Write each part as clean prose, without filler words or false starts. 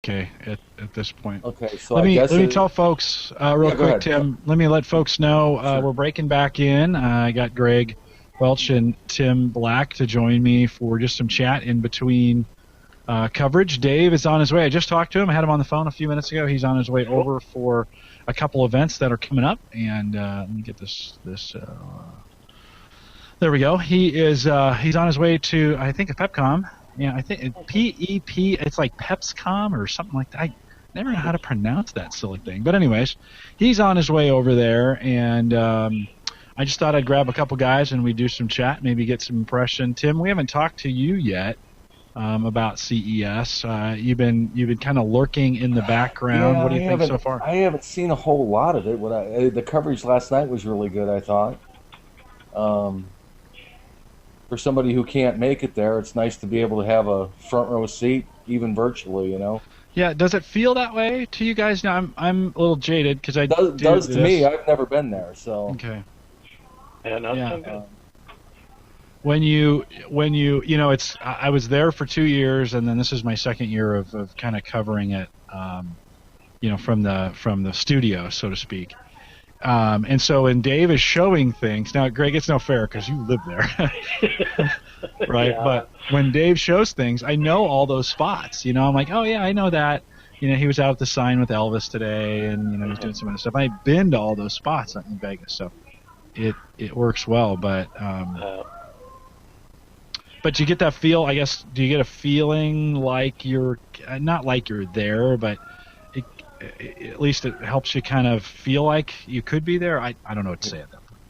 okay at this point. Okay, so Let I me guess let me tell folks real yeah, go quick, ahead. Tim. Let me let folks know Sure. we're breaking back in. I got Greg Welch and Tim Black to join me for just some chat in between coverage. Dave is on his way. I just talked to him. I had him on the phone a few minutes ago. He's on his way over for a couple events that are coming up. And let me get this. There we go. He is. He's on his way to, I think, a PepCom. Yeah, I think PEP. It's like PepsCom or something like that. I never know how to pronounce that silly thing. But anyways, he's on his way over there, and I just thought I'd grab a couple guys and we'd do some chat, maybe get some impression. Tim, we haven't talked to you yet about CES. You've been kind of lurking in the background. Yeah, What do you think so far? I haven't seen a whole lot of it. The coverage last night was really good, I thought. For somebody who can't make it there, it's nice to be able to have a front row seat, even virtually. Yeah, does it feel that way to you guys? Now I'm a little jaded because I Does do to me. I've never been there, so. Okay. Yeah, no, Yeah. it's good. When you it's I was there for 2 years, and then this is my second year of kind of covering it, from the studio, so to speak. And so when Dave is showing things, now Greg, it's no fair because you live there, right? Yeah. But when Dave shows things, I know all those spots. I'm like, oh yeah, I know that. He was out at the sign with Elvis today, and he's doing some other stuff. I've been to all those spots in Vegas, so it works well. But you get that feel, I guess. Do you get a feeling like you're not like you're there, but at least it helps you kind of feel like you could be there? I don't know what to say at that point.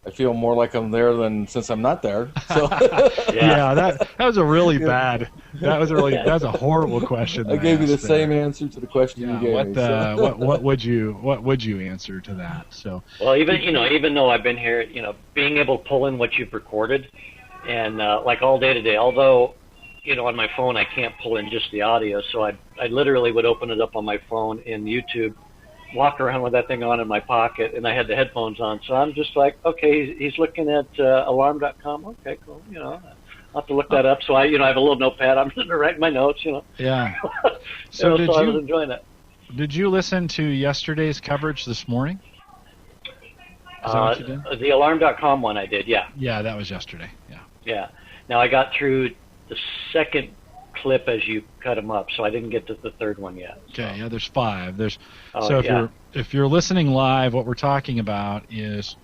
I feel more like I'm there than since I'm not there. So. Yeah, that was a really bad. That was a horrible question. I gave you the same answer to the question you gave me. What would you answer to that? So. Well, even though I've been here, being able to pull in what you've recorded, and like all day today, although on my phone I can't pull in just the audio, so I literally would open it up on my phone in YouTube, walk around with that thing on in my pocket, and I had the headphones on, so I'm just like, okay, he's looking at alarm.com. Okay, cool. I'll have to look that up. So I have a little notepad. I'm just writing my notes. Yeah. So I was enjoying it. Did you listen to yesterday's coverage this morning? Is that what you did? The alarm.com one I did. Yeah. Yeah, that was yesterday. Yeah. Yeah. Now I got through the second clip as you cut them up, so I didn't get to the third one yet. So. Okay, yeah, there's 5. So if you're listening live, what we're talking about is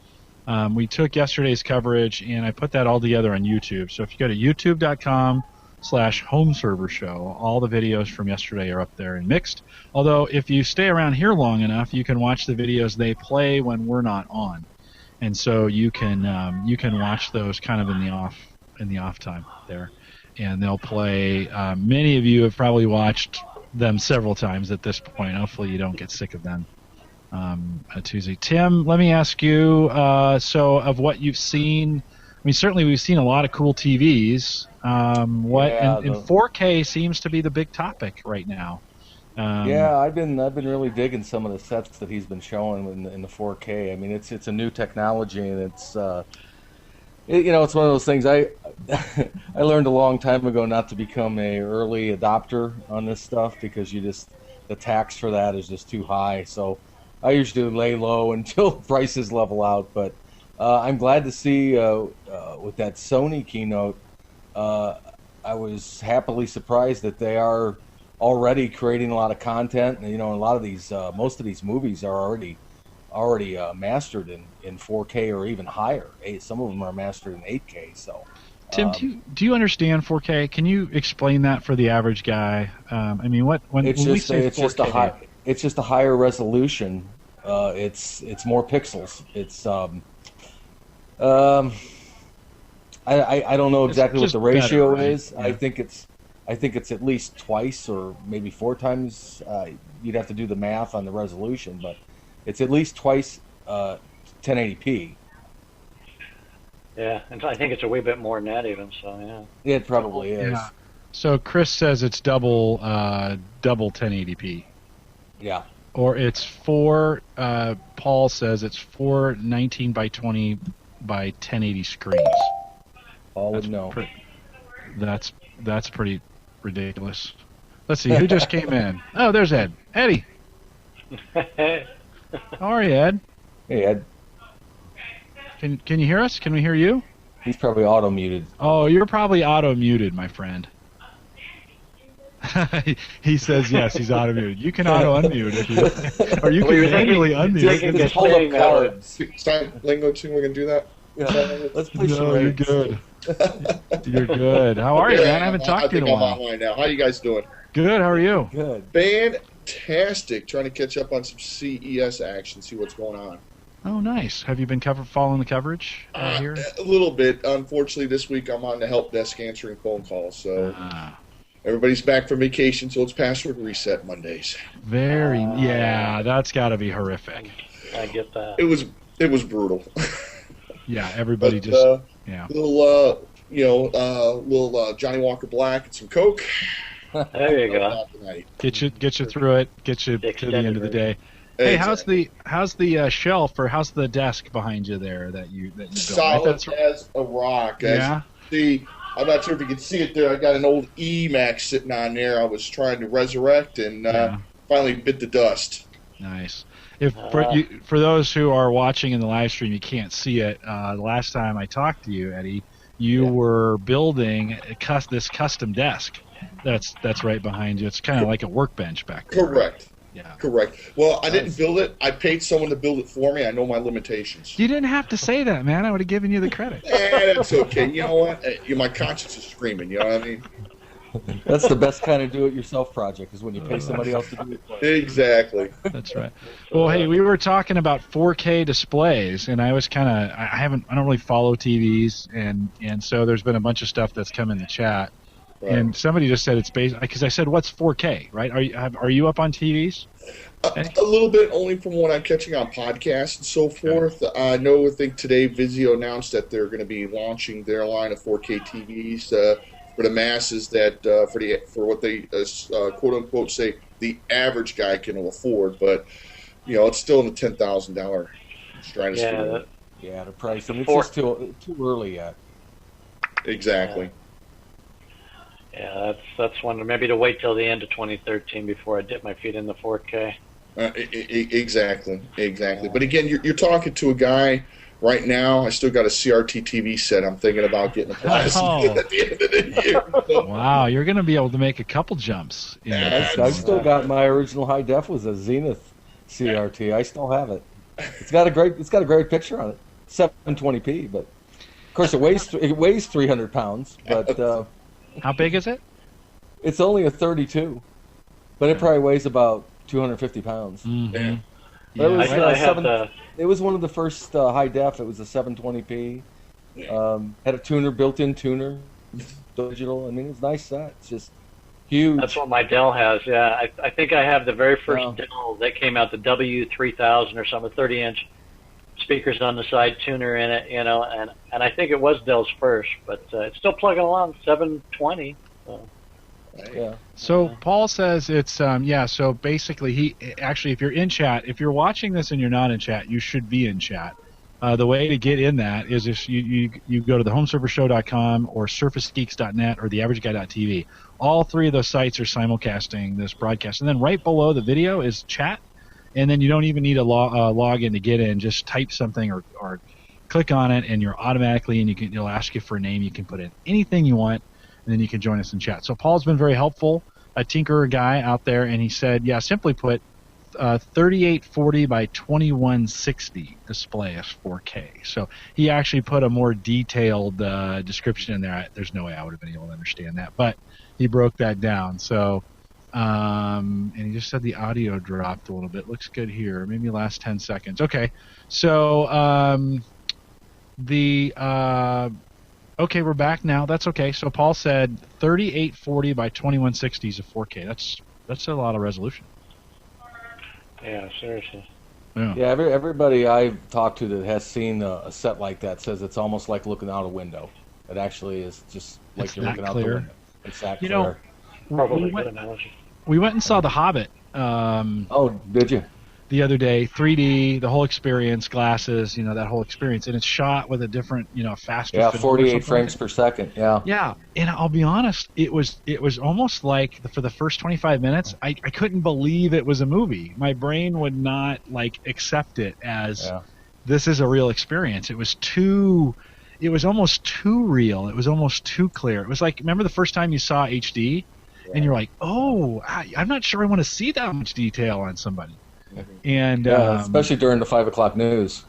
we took yesterday's coverage and I put that all together on YouTube. So if you go to youtube.com/homeservershow, all the videos from yesterday are up there and mixed. Although if you stay around here long enough, you can watch the videos they play when we're not on, and so you can watch those kind of in the off time there. And they'll play. Many of you have probably watched them several times at this point. Hopefully you don't get sick of them Tuesday. Tim, let me ask you, so of what you've seen, certainly we've seen a lot of cool TVs. And 4K seems to be the big topic right now. Yeah, I've been really digging some of the sets that he's been showing in the 4K. It's a new technology, and it's it's one of those things. I learned a long time ago not to become a early adopter on this stuff because the tax for that is just too high. So I usually lay low until prices level out. But I'm glad to see with that Sony keynote, I was happily surprised that they are already creating a lot of content. And, a lot of these, most of these movies are already mastered in 4K or even higher. Some of them are mastered in 8K. So, Tim, do you understand 4K? Can you explain that for the average guy? When we say 4K, it's just a higher resolution. It's more pixels. It's I don't know exactly what the ratio is. Yeah. I think it's at least twice or maybe 4 times. You'd have to do the math on the resolution, but it's at least twice 1080p. Yeah, and I think it's a way bit more than that even. So yeah. It probably is. Yeah. So Chris says it's double 1080p. Yeah. Or it's 4. Paul says it's 4 19 by 20 by 1080 screens. Paul would know. That's pretty ridiculous. Let's see, who just came in? Oh, there's Ed. Eddie. How are you, Ed? Hey, Ed. Can you hear us? Can we hear you? He's probably auto-muted. Oh, you're probably auto-muted, my friend. He says yes, he's auto-muted. You can auto-unmute if you, or you can manually unmute. Just hold up cards. Lingo too, we're going to do that? Yeah. Let's play No, you're good. You're good. How are you, man? I haven't talked to you in a while. I think I'm online now. How you guys doing? Good. How are you? Good. Fantastic. Trying to catch up on some CES action, see what's going on. Oh, nice. Have you been following the coverage here? A little bit. Unfortunately, this week I'm on the help desk answering phone calls, so everybody's back from vacation, so it's password reset Mondays. Yeah, that's got to be horrific. I get that. It was brutal. Yeah, everybody yeah. Little Johnny Walker Black and some Coke. There you go. Get you through it. Get you to the end of the day. Hey, Exactly. how's the shelf or how's the desk behind you there that you built? Solid as a rock. Yeah. See, I'm not sure if you can see it there. I got an old Emax sitting on there. I was trying to resurrect and finally bit the dust. Nice. For those who are watching in the live stream, you can't see it. The last time I talked to you, Eddie, you were building this custom desk. That's right behind you. It's kind of like a workbench back there. Correct. Yeah. Correct. Well, I didn't build it. I paid someone to build it for me. I know my limitations. You didn't have to say that, man. I would have given you the credit. That's okay. You know what? My conscience is screaming. You know what I mean? That's the best kind of do-it-yourself project, is when you pay somebody else to do it for you. Exactly. That's right. Well, hey, we were talking about 4K displays, and I was I don't really follow TVs, and so there's been a bunch of stuff that's come in the chat. Right. And somebody just said it's based, because I said, what's 4K, right? Are you up on TVs? A little bit, only from what I'm catching on podcasts and so forth. I think today Vizio announced that they're going to be launching their line of 4K TVs for the masses, that for what they quote unquote say the average guy can afford. But it's still in the $10,000 stratosphere. Yeah, the price. I mean, it's just too early yet. Exactly. Yeah, that's one. Maybe to wait till the end of 2013 before I dip my feet in the 4K. Exactly. But again, you're talking to a guy right now. I still got a CRT TV set. I'm thinking about getting a plastic at the end of the year. Wow, you're going to be able to make a couple jumps. I've still got my original high def was a Zenith CRT. I still have it. It's got a great picture on it. 720p, but of course it weighs 300 pounds. But how big is it? It's only a 32, but it probably weighs about 250 pounds. Mm-hmm. It was one of the first high def. It was a 720p. Had a built-in tuner, digital. I mean, it's a nice set. It's just huge. That's what my Dell has. Yeah, I think I have the very first Dell that came out, the W3000 or something, 30-inch speakers on the side, tuner in it, and I think it was Dell's first, but it's still plugging along, 720. So. Yeah. So Paul says it's so basically if you're in chat, if you're watching this and you're not in chat, you should be in chat. The way to get in that is if you go to thehomeservershow.com or surfacegeeks.net or theaverageguy.tv. All three of those sites are simulcasting this broadcast, and then right below the video is chat. And then you don't even need a log in to get in. Just type something or click on it, and you're automatically, and it'll ask you for a name. You can put in anything you want, and then you can join us in chat. So Paul's been very helpful, a tinkerer guy out there, and he said, simply put, 3840 by 2160 display is 4K. So he actually put a more detailed description in there. There's no way I would have been able to understand that, but he broke that down. So. And he just said the audio dropped a little bit. Looks good here. Maybe last 10 seconds. Okay. So okay, we're back now. That's okay. So Paul said 3840 by 2160 is a 4K. That's a lot of resolution. Yeah, seriously. Yeah, everybody I've talked to that has seen a set like that says it's almost like looking out a window. It actually is just like you're looking out the window. It's that clear. Probably a good analogy. We went and saw The Hobbit. Oh, did you? the other day, 3D, the whole experience, glasses, that whole experience, and it's shot with a different, faster film. 48 frames per second. Yeah. Yeah, and I'll be honest, it was almost like for the first 25 minutes, I couldn't believe it was a movie. My brain would not accept it as this is a real experience. It was almost too real. It was almost too clear. It was like, remember the first time you saw HD, and you're like, oh, I'm not sure I want to see that much detail on somebody. And especially during the 5 o'clock news.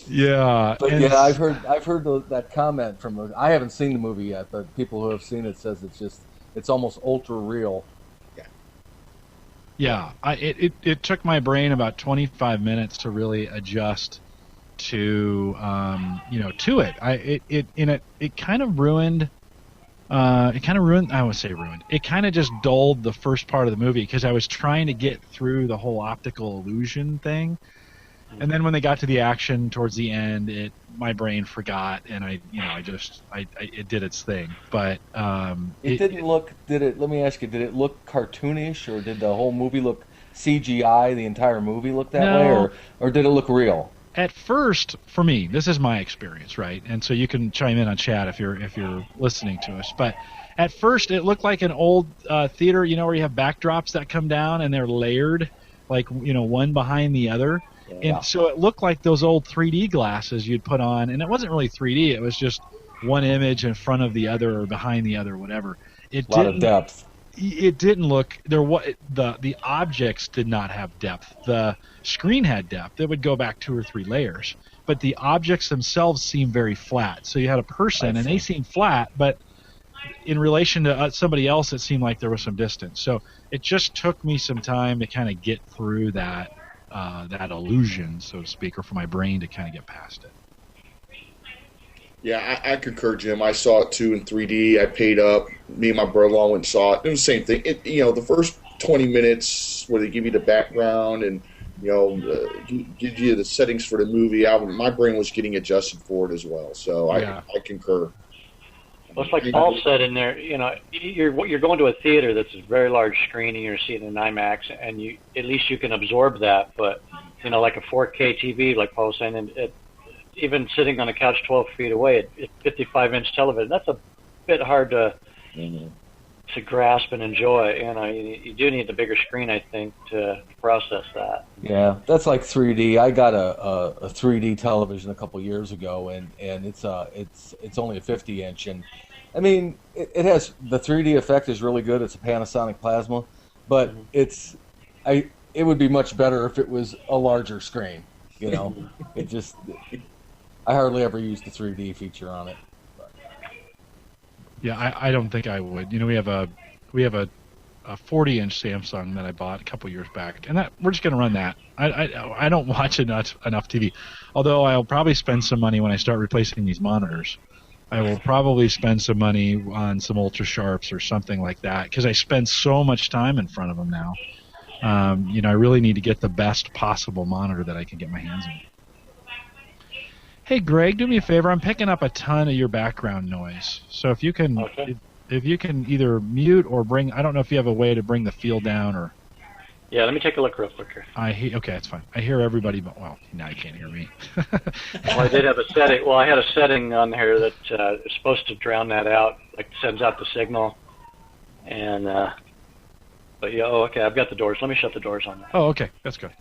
Yeah, but I've heard that comment from. I haven't seen the movie yet, but people who have seen it says it's almost ultra real. Yeah, it took my brain about 25 minutes to really adjust to to it. It kind of ruined. I would say ruined. It kind of just dulled the first part of the movie because I was trying to get through the whole optical illusion thing, and then when they got to the action towards the end, my brain forgot, and it did its thing. But it didn't look. Did it? Let me ask you. Did it look cartoonish, or did the whole movie look CGI? The entire movie look that way, or did it look real? At first, for me, this is my experience, right? And so you can chime in on chat if you're listening to us. But at first, it looked like an old theater, where you have backdrops that come down and they're layered, one behind the other. Yeah. And so it looked like those old 3D glasses you'd put on, and it wasn't really 3D. It was just one image in front of the other or behind the other, whatever. A lot of depth. It didn't look the objects did not have depth. The screen had depth. It would go back 2 or 3 layers, but the objects themselves seemed very flat. So you had a person, and they seemed flat, but in relation to somebody else, it seemed like there was some distance. So it just took me some time to kind of get through that illusion, so to speak, or for my brain to kind of get past it. Yeah, I concur, Jim. I saw it too in 3D. I paid up. Me and my brother-in-law went and saw it. It was the same thing. The first 20 minutes where they give you the background and give you the settings for the movie, my brain was getting adjusted for it as well. So I concur. Well, it's like Paul said in there. You're going to a theater that's a very large screen, and you're seeing an IMAX, and at least you can absorb that. But like a 4K TV, like Paul was saying, and even sitting on a couch 12 feet away at 55-inch television, that's a bit hard to grasp and enjoy. You do need the bigger screen, I think, to process that. Yeah, that's like 3D. I got a 3D television a couple years ago, and it's only a 50-inch, and I mean it has the 3D effect is really good. It's a Panasonic Plasma, but it would be much better if it was a larger screen. It just. I hardly ever use the 3D feature on it. Yeah, I don't think I would. We have a 40-inch Samsung that I bought a couple years back, and we're just going to run that. I don't watch enough TV, although I'll probably spend some money when I start replacing these monitors. I will probably spend some money on some Ultra Sharps or something like that because I spend so much time in front of them now. I really need to get the best possible monitor that I can get my hands on. Hey, Greg, do me a favor. I'm picking up a ton of your background noise. So if you can, if you can either mute or bring, I don't know if you have a way to bring the field down or. Yeah, let me take a look real quick here. Okay, that's fine. I hear everybody, but now you can't hear me. Well, I did have a setting. Well, I had a setting on here that is supposed to drown that out, like sends out the signal. And but yeah, okay, I've got the doors. Let me shut the doors on that. Oh, okay, that's good.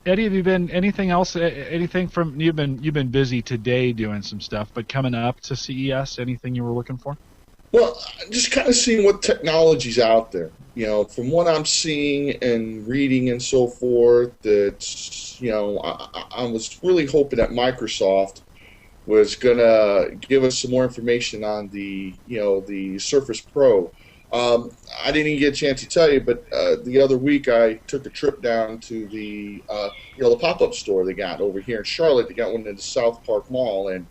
Eddie, have you been anything else? Anything from you've been busy today doing some stuff, but coming up to CES, anything you were looking for? Well, just kind of seeing what technology's out there. From what I'm seeing and reading and so forth, that I was really hoping that Microsoft was gonna give us some more information on the Surface Pro. I didn't even get a chance to tell you, but the other week I took a trip down to the the pop-up store they got over here in Charlotte. They got one in the South Park Mall, and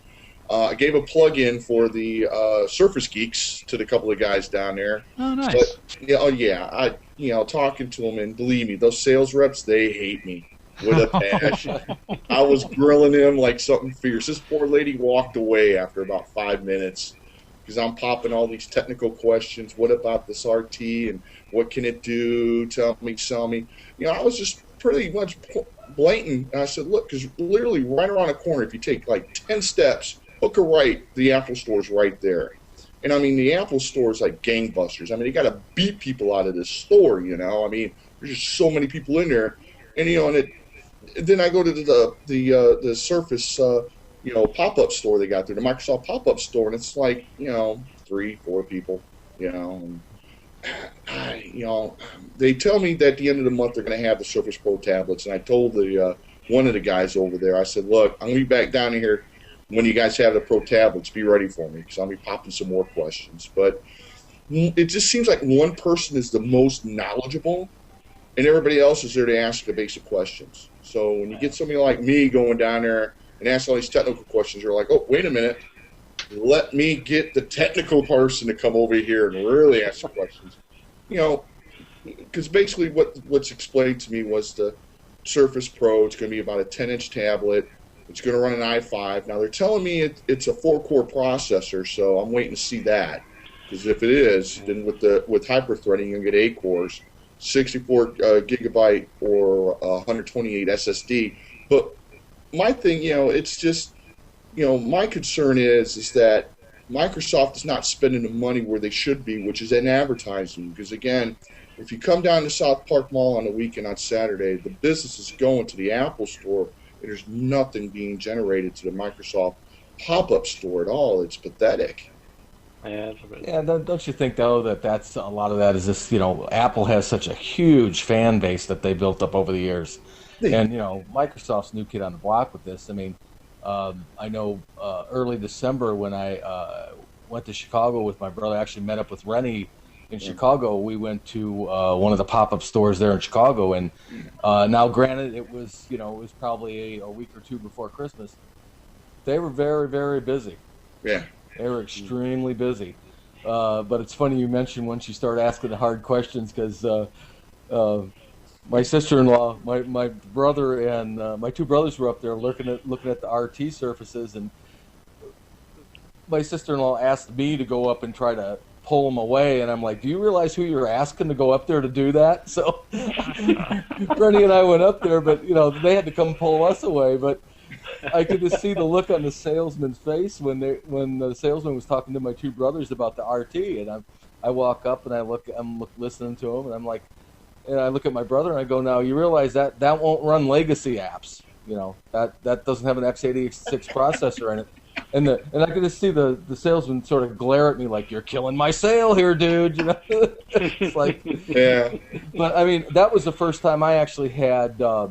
I gave a plug-in for the Surface Geeks to the couple of guys down there. Oh, nice. But, talking to them, and believe me, those sales reps, they hate me with a passion. I was grilling them like something fierce. This poor lady walked away after about 5 minutes. because I'm popping all these technical questions. What about this RT and what can it do? Tell me, sell me. I was just pretty much blatant. And I said, look, because literally right around the corner, if you take like 10 steps, hook a right, the Apple Store's right there. And I mean, the Apple Store is like gangbusters. I mean, you got to beat people out of this store, I mean, there's just so many people in there. And, and then I go to the Surface, pop-up store they got there, the Microsoft pop-up store, and it's like, 3-4 people, and they tell me that at the end of the month they're going to have the Surface Pro tablets, and I told one of the guys over there, I said, look, I'm going to be back down here when you guys have the Pro tablets. Be ready for me, because I'll be popping some more questions. But it just seems like one person is the most knowledgeable, and everybody else is there to ask the basic questions. So when you get somebody like me going down there and ask all these technical questions, you're like, oh, wait a minute. Let me get the technical person to come over here and really ask the questions. Because basically what's explained to me was the Surface Pro, it's going to be about a 10-inch tablet. It's going to run an i5. Now, they're telling me it's a 4-core processor, so I'm waiting to see that. Because if it is, then with hyper-threading, you're going to get 8 cores, 64 gigabyte or 128 SSD. But my thing, it's just, my concern is that Microsoft is not spending the money where they should be, which is in advertising. Because, again, if you come down to South Park Mall on the weekend on Saturday, the business is going to the Apple Store, and there's nothing being generated to the Microsoft pop-up store at all. It's pathetic. Yeah, don't you think, though, that's a lot of that is this, Apple has such a huge fan base that they built up over the years. And, Microsoft's new kid on the block with this. I mean, I know early December when I went to Chicago with my brother, I actually met up with Rennie in Chicago. We went to one of the pop-up stores there in Chicago, and now granted it was probably a week or two before Christmas. They were very, very busy. Yeah. They were extremely busy. But it's funny you mentioned once you start asking the hard questions, because my sister-in-law, my brother, and my two brothers were up there looking at the RT surfaces, and my sister-in-law asked me to go up and try to pull them away, and I'm like, do you realize who you're asking to go up there to do that? So Rennie and I went up there, but they had to come pull us away. But I could just see the look on the salesman's face when the salesman was talking to my two brothers about the RT, and I walk up and I'm listening to him, and I'm like, and I look at my brother and I go, now you realize that won't run legacy apps, that doesn't have an x86 processor in it. And I could just see the salesman sort of glare at me like, you're killing my sale here, dude. It's like, yeah. But I mean, that was the first time I actually had a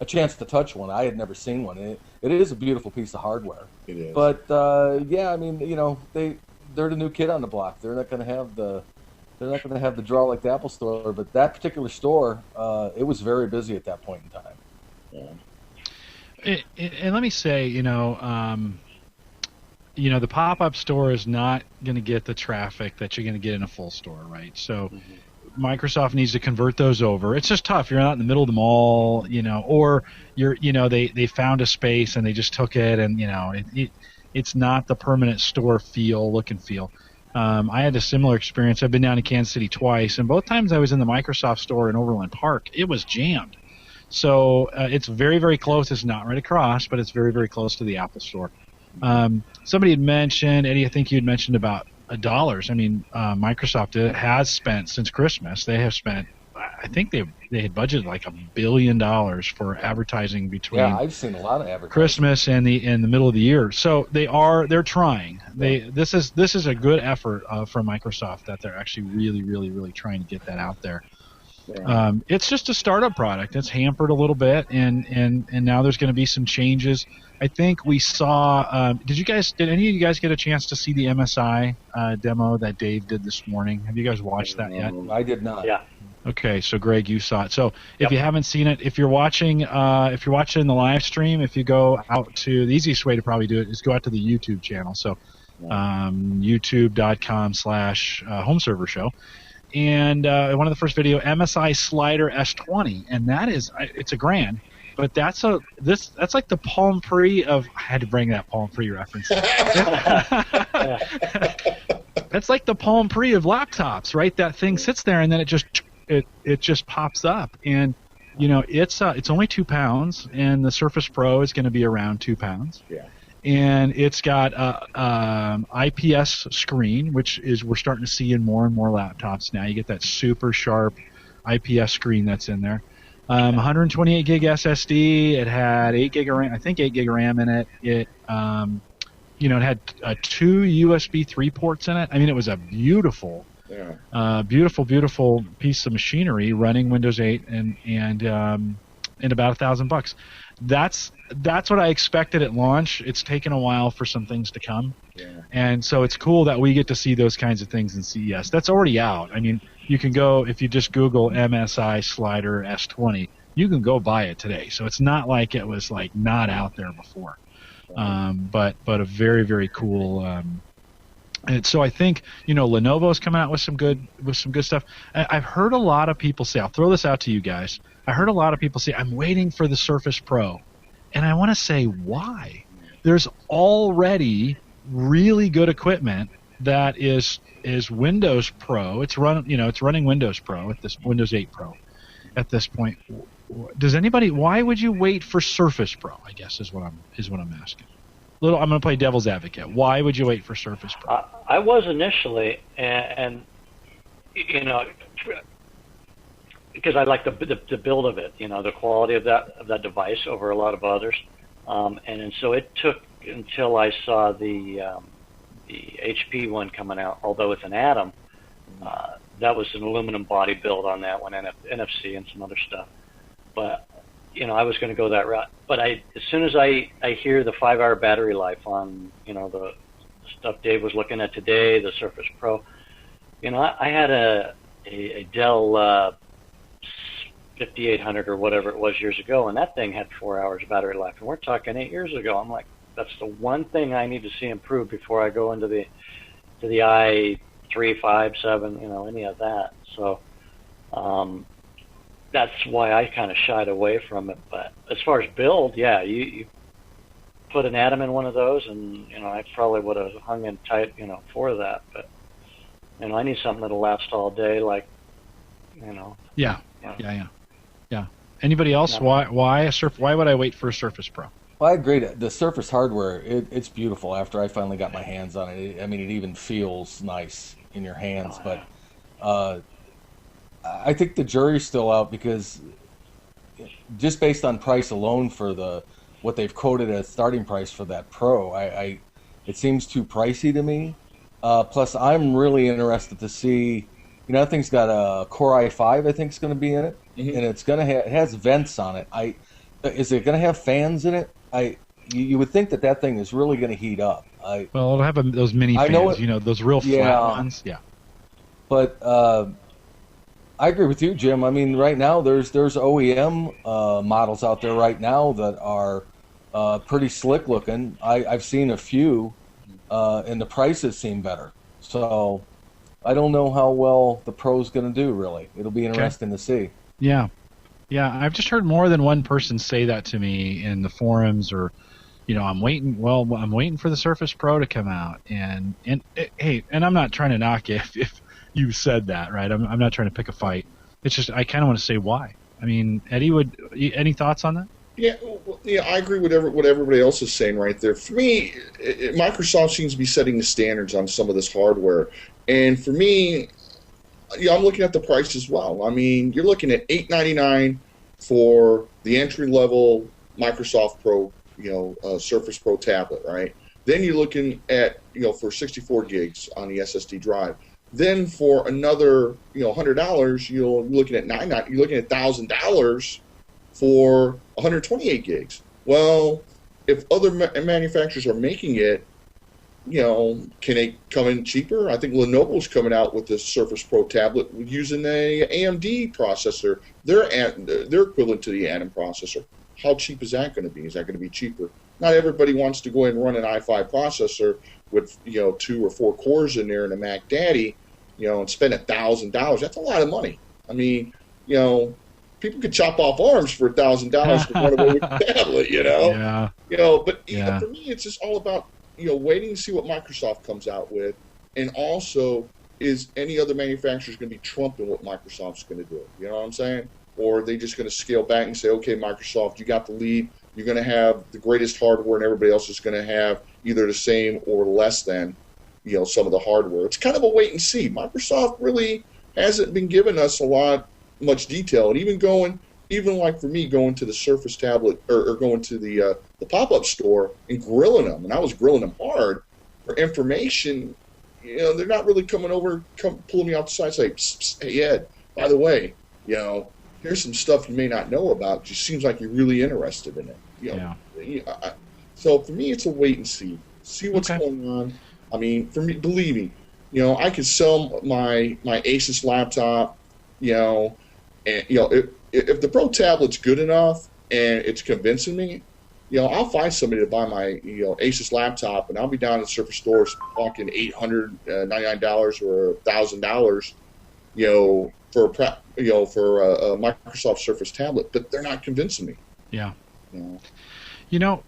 chance to touch one. I had never seen one. It is a beautiful piece of hardware. It is. But yeah, I mean, they're the new kid on the block. They're not going to have the draw like the Apple Store. But that particular store, it was very busy at that point in time. Yeah. And let me say, the pop-up store is not going to get the traffic that you're going to get in a full store, right? So Microsoft needs to convert those over. It's just tough. You're not in the middle of the mall, or they found a space and they just took it, and it's not the permanent store look and feel. I had a similar experience. I've been down to Kansas City twice, and both times I was in the Microsoft store in Overland Park, it was jammed. So it's very, very close. It's not right across, but it's very, very close to the Apple Store. Somebody had mentioned, Eddie, I think you had mentioned about dollars. I mean, Microsoft has spent since Christmas. They have spent, I think they had budgeted like $1 billion for advertising between I've seen a lot of advertising. Christmas and the middle of the year. So they're trying. This is a good effort from Microsoft that they're actually really, really, really trying to get that out there. Yeah. It's just a startup product. It's hampered a little bit, and now there's going to be some changes. I think we saw. Did any of you guys get a chance to see the MSI demo that Dave did this morning? Have you guys watched that yet? I did not. Yeah. Okay, so Greg, you saw it. So if you haven't seen it, if you're watching the live stream, if you go out to the easiest way to probably do it is go out to the YouTube channel. So youtube.com/home server show. And one of the first video, MSI Slider S20, and it's a grand, but that's like the Palm Pre of. I had to bring that Palm Pre reference. That's like the Palm Pre of laptops, right? That thing sits there and then it just pops up. And it's only 2 pounds, and the Surface Pro is going to be around 2 pounds. Yeah. And it's got a IPS screen, which is we're starting to see in more and more laptops now. You get that super sharp IPS screen that's in there. 128 gig SSD. It had 8 gig of RAM. I think 8 gig of RAM in it. It had 2 USB 3 ports in it. I mean, it was a beautiful piece of machinery running Windows 8 and about $1,000. That's what I expected at launch. It's taken a while for some things to come. Yeah. And so it's cool that we get to see those kinds of things in CES. That's already out. I mean, you can go, if you just Google MSI Slider S20, you can go buy it today. So it's not like it was like not out there before. But a very, very cool. And so I think Lenovo's coming out with some good stuff. I've heard a lot of people say, I'll throw this out to you guys. I heard a lot of people say, I'm waiting for the Surface Pro, and I want to say why. There's already really good equipment that is Windows Pro. It's running Windows Pro at this Windows 8 Pro at this point. Why would you wait for Surface Pro? I guess is what I'm asking. I'm going to play devil's advocate. Why would you wait for Surface Pro? I was initially, and because I like the build of it, the quality of that device over a lot of others, and so it took until I saw the HP one coming out. Although it's an Atom, that was an aluminum body build on that one, NFC and some other stuff. But I was going to go that route. But as soon as I hear the 5-hour battery life on the stuff Dave was looking at today, the Surface Pro, I had a Dell 5800 or whatever it was years ago, and that thing had 4 hours of battery life, and we're talking 8 years ago. I'm like, that's the one thing I need to see improve before I go into the i3, 5, 7, any of that. So that's why I kind of shied away from it. But as far as build, yeah, you put an Atom in one of those, and I probably would have hung in tight, for that. But I need something that'll last all day, like, Yeah. Anybody else? Why would I wait for a Surface Pro? Well, I agree. The Surface hardware, it's beautiful. After I finally got my hands on it, I mean, it even feels nice in your hands. But I think the jury's still out, because just based on price alone for what they've quoted as starting price for that Pro, it seems too pricey to me. Plus, I'm really interested to see. That thing's got a Core i5, I think, is going to be in it, and it's going to it has vents on it. Is it going to have fans in it? You would think that thing is really going to heat up. Well, it'll have those mini fans, those real flat ones. Yeah. But I agree with you, Jim. I mean, right now there's OEM models out there right now that are pretty slick looking. I've seen a few, and the prices seem better. So I don't know how well the Pro's going to do, really. It'll be interesting to see. Yeah. I've just heard more than one person say that to me in the forums, or, I'm waiting for the Surface Pro to come out. And I'm not trying to knock it if you said that, right? I'm not trying to pick a fight. It's just I kind of want to say why. I mean, Eddie, any thoughts on that? Yeah, I agree with what everybody else is saying right there. For me, Microsoft seems to be setting the standards on some of this hardware. And for me, I'm looking at the price as well. I mean, you're looking at $899 for the entry-level Microsoft Pro, Surface Pro tablet, right? Then you're looking at, for 64 gigs on the SSD drive. Then for another, $100, you're looking at $1,000 for 128 gigs. Well, if other manufacturers are making it, can they come in cheaper? I think Lenovo's coming out with the Surface Pro tablet using a AMD processor. They're equivalent to the Atom processor. How cheap is that going to be? Is that going to be cheaper? Not everybody wants to go ahead and run an i5 processor with 2 or 4 cores in there and a Mac Daddy, and spend $1,000. That's a lot of money. I mean, people could chop off arms for $1,000 for one of them with a tablet, Yeah. But for me, it's just all about waiting to see what Microsoft comes out with, And also, is any other manufacturer going to be trumping what Microsoft's going to do? You know what I'm saying? Or are they just going to scale back and say, okay, Microsoft, you got the lead. You're going to have the greatest hardware, and everybody else is going to have either the same or less than, some of the hardware. It's kind of a wait and see. Microsoft really hasn't been giving us much detail, and even like for me, going to the Surface tablet or going to the pop-up store and grilling them, and I was grilling them hard for information. They're not really pulling me out the side and say, psst, psst, hey, Ed, by the way, here's some stuff you may not know about. It just seems like you're really interested in it. So for me, it's a wait and see. See what's going on. I mean, for me, believe me, I could sell my Asus laptop, and if the Pro tablet's good enough and it's convincing me, I'll find somebody to buy my Asus laptop, and I'll be down at the Surface store talking $899 or $1,000, for a Microsoft Surface tablet. But they're not convincing me. Yeah.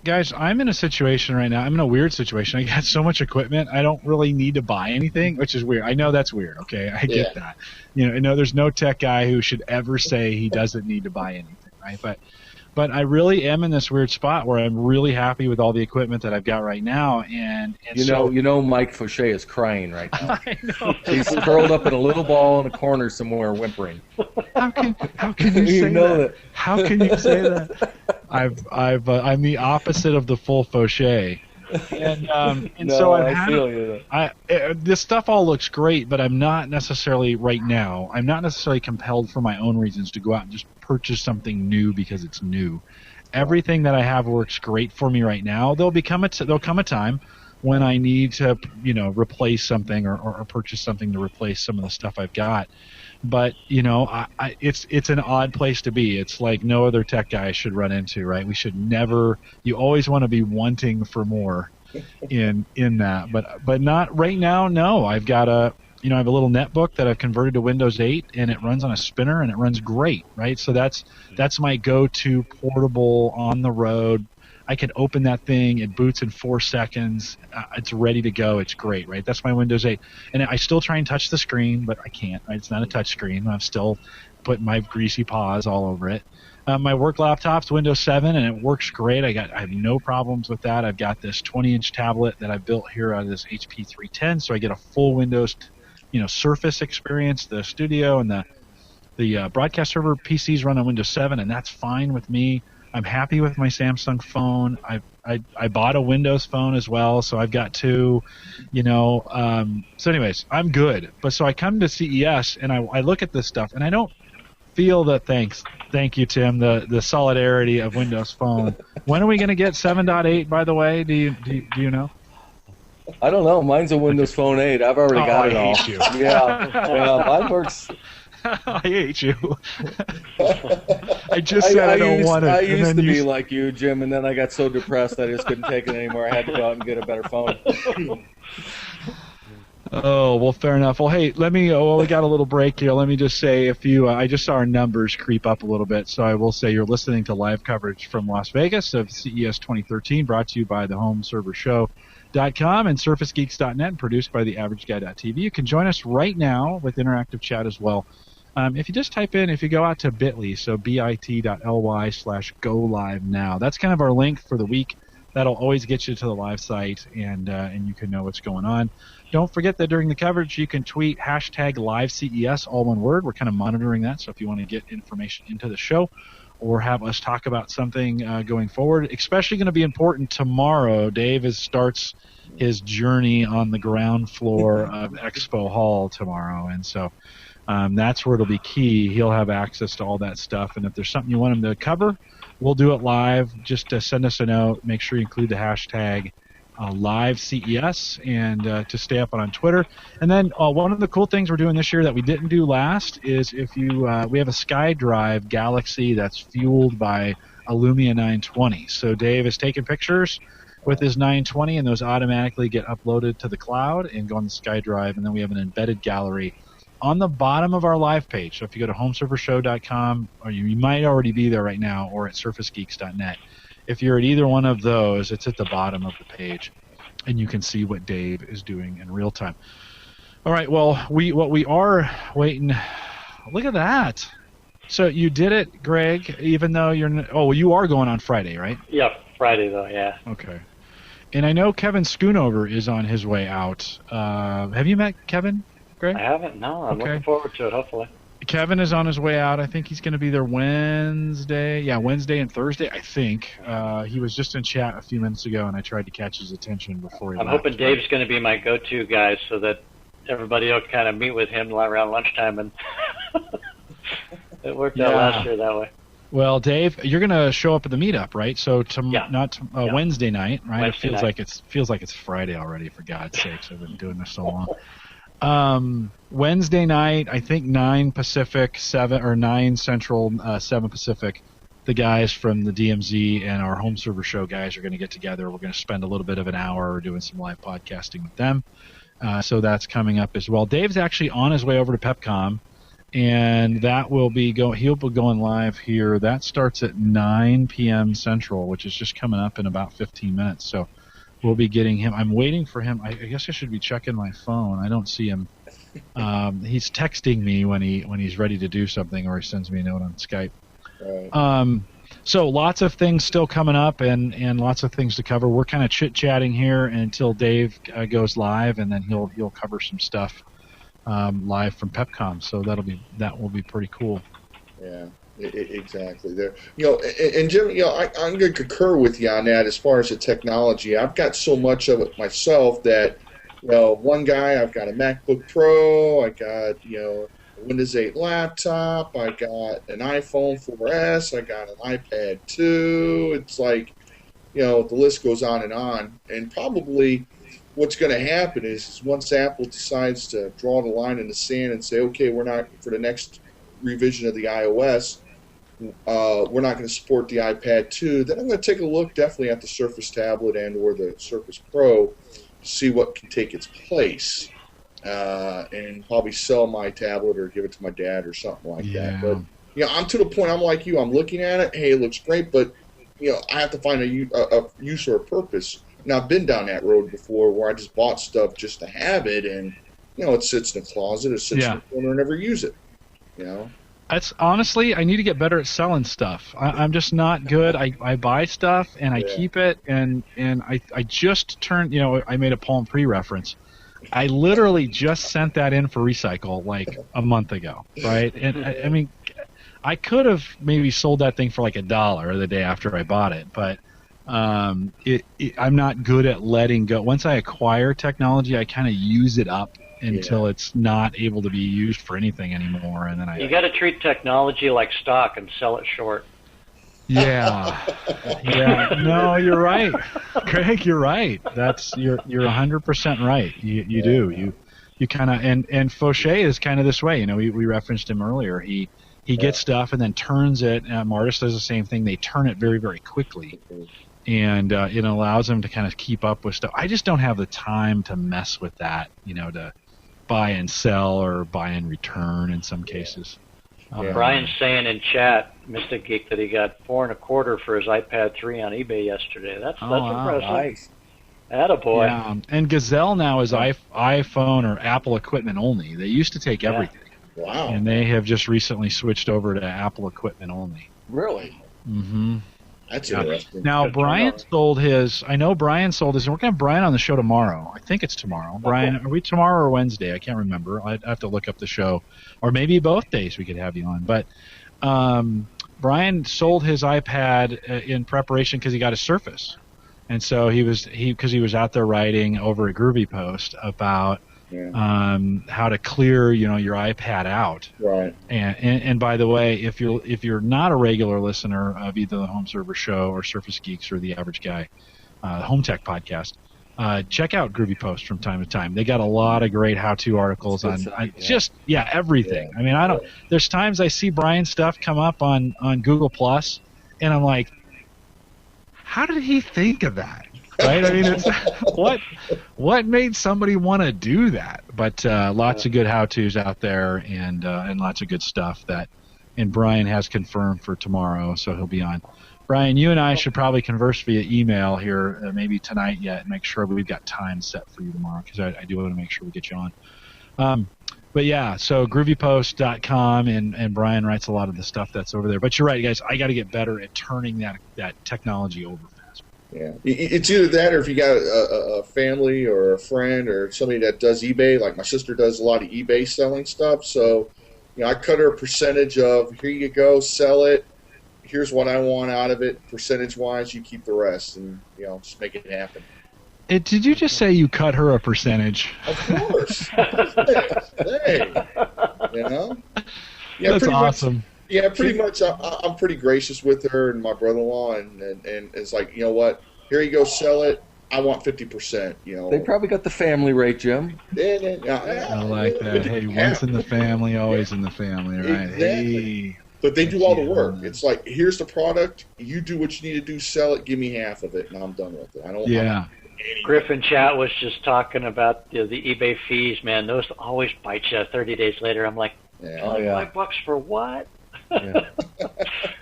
Guys, I'm in a situation right now. I'm in a weird situation. I got so much equipment, I don't really need to buy anything, which is weird. I know that's weird. Okay, I get that. I know there's no tech guy who should ever say he doesn't need to buy anything, right? But I really am in this weird spot where I'm really happy with all the equipment that I've got right now, and Mike Fauché is crying right now. I know. He's curled up in a little ball in a corner somewhere, whimpering. How can you say that? How can you say that? I'm the opposite of the full Fauché. And so I feel you. This stuff all looks great, but I'm not necessarily right now. I'm not necessarily compelled for my own reasons to go out and just purchase something new because it's new. Everything that I have works great for me right now. There'll come a time when I need to, replace something or purchase something to replace some of the stuff I've got. But it's an odd place to be. It's like no other tech guy should run into, right? We should never. You always want to be wanting for more in that, but not right now. No, I've got I have a little netbook that I've converted to Windows 8, and it runs on a spinner, and it runs great, right? So that's my go-to portable on the road. I can open that thing. It boots in 4 seconds. It's ready to go. It's great, right? That's my Windows 8. And I still try and touch the screen, but I can't. Right? It's not a touch screen. I'm still putting my greasy paws all over it. My work laptop's Windows 7, and it works great. I have no problems with that. I've got this 20-inch tablet that I built here out of this HP 310, so I get a full Windows, Surface experience. The studio and the broadcast server PCs run on Windows 7, and that's fine with me. I'm happy with my Samsung phone. I bought a Windows phone as well, so I've got 2. So anyways, I'm good. But so I come to CES and I look at this stuff, and I don't feel the thank you, Tim, the solidarity of Windows Phone. When are we going to get 7.8? By the way, do you know? I don't know. Mine's a Windows Phone 8. I've already got it all. I hate you. Yeah, mine works. I hate you. I just said I don't want it. I used to be like you, Jim, and then I got so depressed I just couldn't take it anymore. I had to go out and get a better phone. Oh, well, fair enough. Well, hey, we got a little break here. Let me just say I just saw our numbers creep up a little bit, so I will say you're listening to live coverage from Las Vegas of CES 2013, brought to you by the HomeServerShow.com and SurfaceGeeks.net, and produced by TheAverageGuy.tv. You can join us right now with interactive chat as well. If you just if you go out to bit.ly, so bit.ly/go live now, that's kind of our link for the week. That'll always get you to the live site, and you can know what's going on. Don't forget that during the coverage, you can tweet #LiveCES, all one word. We're kind of monitoring that, so if you want to get information into the show or have us talk about something going forward, especially going to be important tomorrow. Dave starts his journey on the ground floor of Expo Hall tomorrow, and so that's where it'll be key. He'll have access to all that stuff, and if there's something you want him to cover, we'll do it live. Just send us a note. Make sure you include the hashtag #LiveCES and to stay up on Twitter. And then one of the cool things we're doing this year that we didn't do last is if you we have a SkyDrive Galaxy that's fueled by a Lumia 920. So Dave is taking pictures with his 920, and those automatically get uploaded to the cloud and go on the SkyDrive, and then we have an embedded gallery on the bottom of our live page. So if you go to HomeServerShow.com, or you might already be there right now, or at SurfaceGeeks.net. If you're at either one of those, it's at the bottom of the page. and you can see what Dave is doing in real time. All right. Well, what we are waiting. Look at that. So you did it, Greg, even though you are going on Friday, right? Yeah, Friday though, yeah. Okay. And I know Kevin Schoonover is on his way out. Have you met Kevin, Greg? I haven't, no. I'm looking forward to it, hopefully. Kevin is on his way out. I think he's going to be there Wednesday. Yeah, Wednesday and Thursday, I think. He was just in chat a few minutes ago, and I tried to catch his attention before he left. I'm hoping Dave's going to be my go-to guy so that everybody will kind of meet with him around lunchtime, and it worked out last year that way. Well, Dave, you're going to show up at the meetup, right? So Wednesday night, right? Wednesday it feels like it's Friday already. For God's sakes, I've been doing this so long. Wednesday night, I think 9 Pacific, 9 Central, 7 Pacific. The guys from the DMZ and our home server show guys are going to get together. We're going to spend a little bit of an hour doing some live podcasting with them. So that's coming up as well. Dave's actually on his way over to PepCom. And that will be he'll be going live here. That starts at 9 p.m. Central, which is just coming up in about 15 minutes. So we'll be getting him. I'm waiting for him. I guess I should be checking my phone. I don't see him. He's texting me when he's ready to do something, or he sends me a note on Skype. Right. So lots of things still coming up, and lots of things to cover. We're kind of chit-chatting here until Dave goes live, and then he'll cover some stuff. Live from PepCom, so that will be pretty cool. Yeah, exactly. There, and Jim, I'm going to concur with you on that as far as the technology. I've got so much of it myself that, one guy, I've got a MacBook Pro, I got a Windows 8 laptop, I got an iPhone 4S, I got an iPad 2. It's like, the list goes on, and probably. What's going to happen is once Apple decides to draw the line in the sand and say, okay, we're not, for the next revision of the iOS, we're not going to support the iPad 2, then I'm going to take a look definitely at the Surface tablet and or the Surface Pro to see what can take its place, and probably sell my tablet or give it to my dad or something like that. But I'm to the point, I'm like you, I'm looking at it, hey, it looks great, but I have to find a use or a purpose. Now, I've been down that road before where I just bought stuff just to have it, and, it sits in the closet, it sits in the corner, and never use it, That's honestly, I need to get better at selling stuff. I'm just not good. I buy stuff, and I keep it, and I just turned, I made a Palm Pre reference. I literally just sent that in for recycle like a month ago, right? And, I mean, I could have maybe sold that thing for like $1 the day after I bought it, but I'm not good at letting go. Once I acquire technology, I kind of use it up until it's not able to be used for anything anymore, and then you got to treat technology like stock and sell it short. Yeah. No, you're right, Craig. You're right. You're 100% right. You do. You kind of and Fauché is kind of this way. We referenced him earlier. He gets stuff and then turns it. Martis does the same thing. They turn it very, very quickly. And it allows them to kind of keep up with stuff. I just don't have the time to mess with that, to buy and sell or buy and return in some cases. Brian's saying in chat, Mystic Geek, that he got $4.25 for his iPad 3 on eBay yesterday. That's impressive. Nice. Attaboy. Yeah, and Gazelle now is iPhone or Apple equipment only. They used to take everything. Wow. And they have just recently switched over to Apple equipment only. Really? Mm-hmm. That's interesting. Now, Brian sold his. I know Brian sold his. And we're going to have Brian on the show tomorrow. I think it's tomorrow. Brian, are we tomorrow or Wednesday? I can't remember. I'd have to look up the show. Or maybe both days we could have you on. But Brian sold his iPad in preparation because he got a Surface. And so he was out there writing over at Groovy Post about how to clear your iPad out. Right. And by the way, if you're not a regular listener of either the Home Server Show or Surface Geeks or the Average Guy Home Tech Podcast, check out Groovy Post from time to time. They got a lot of great how-to articles on everything. Yeah. I mean, there's times I see Brian's stuff come up on Google Plus, and I'm like, how did he think of that? Right? I mean, it's what made somebody want to do that? But lots of good how-tos out there, and lots of good stuff and Brian has confirmed for tomorrow, so he'll be on. Brian, you and I should probably converse via email here, maybe tonight yet, and make sure we've got time set for you tomorrow, because I do want to make sure we get you on. But yeah, so groovypost.com, and Brian writes a lot of the stuff that's over there. But you're right, guys. I got to get better at turning that technology over fast. Yeah, it's either that or if you got a family or a friend or somebody that does eBay, like my sister does a lot of eBay selling stuff. So, I cut her a percentage of, here you go, sell it. Here's what I want out of it, percentage-wise. You keep the rest, and just make it happen. Did you just say you cut her a percentage? Of course. Hey. Yeah, that's awesome. Pretty much. I'm pretty gracious with her and my brother-in-law, and it's like, you know what? Here you go, sell it. I want 50%. They probably got the family rate, Jim. I like that. Hey, once in the family, always in the family, right? Exactly. Hey. But they do all the work. It's like, here's the product. You do what you need to do. Sell it. Give me half of it, and I'm done with it. I don't. Yeah. Griffin Chat was just talking about the eBay fees, man. Those always bite you 30 days later. I'm like, $5 for what? Yeah,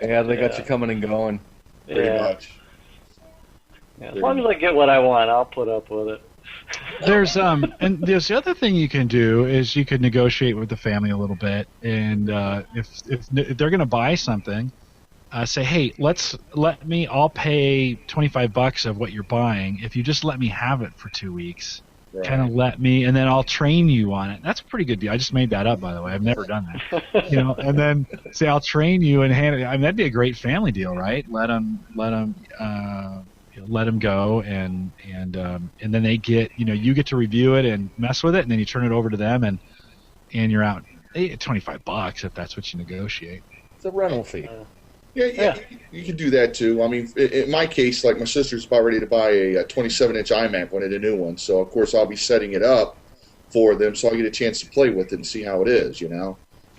they got you coming and going. Pretty much. Yeah, as long as I get what I want, I'll put up with it. There's the other thing you can do is you could negotiate with the family a little bit, and if they're going to buy something, say, hey, I'll pay $25 of what you're buying if you just let me have it for 2 weeks. Right. Kind of let me, and then I'll train you on it. That's a pretty good deal. I just made that up, by the way. I've never done that. And then say I'll train you and hand it. I mean, that'd be a great family deal, right? Let them go, and then they get, you get to review it and mess with it, and then you turn it over to them, and you're out $25 if that's what you negotiate. It's a rental fee. Yeah, you can do that too. I mean, in my case, like my sister's about ready to buy a 27-inch iMac, one of the new ones. So of course I'll be setting it up for them, so I get a chance to play with it and see how it is.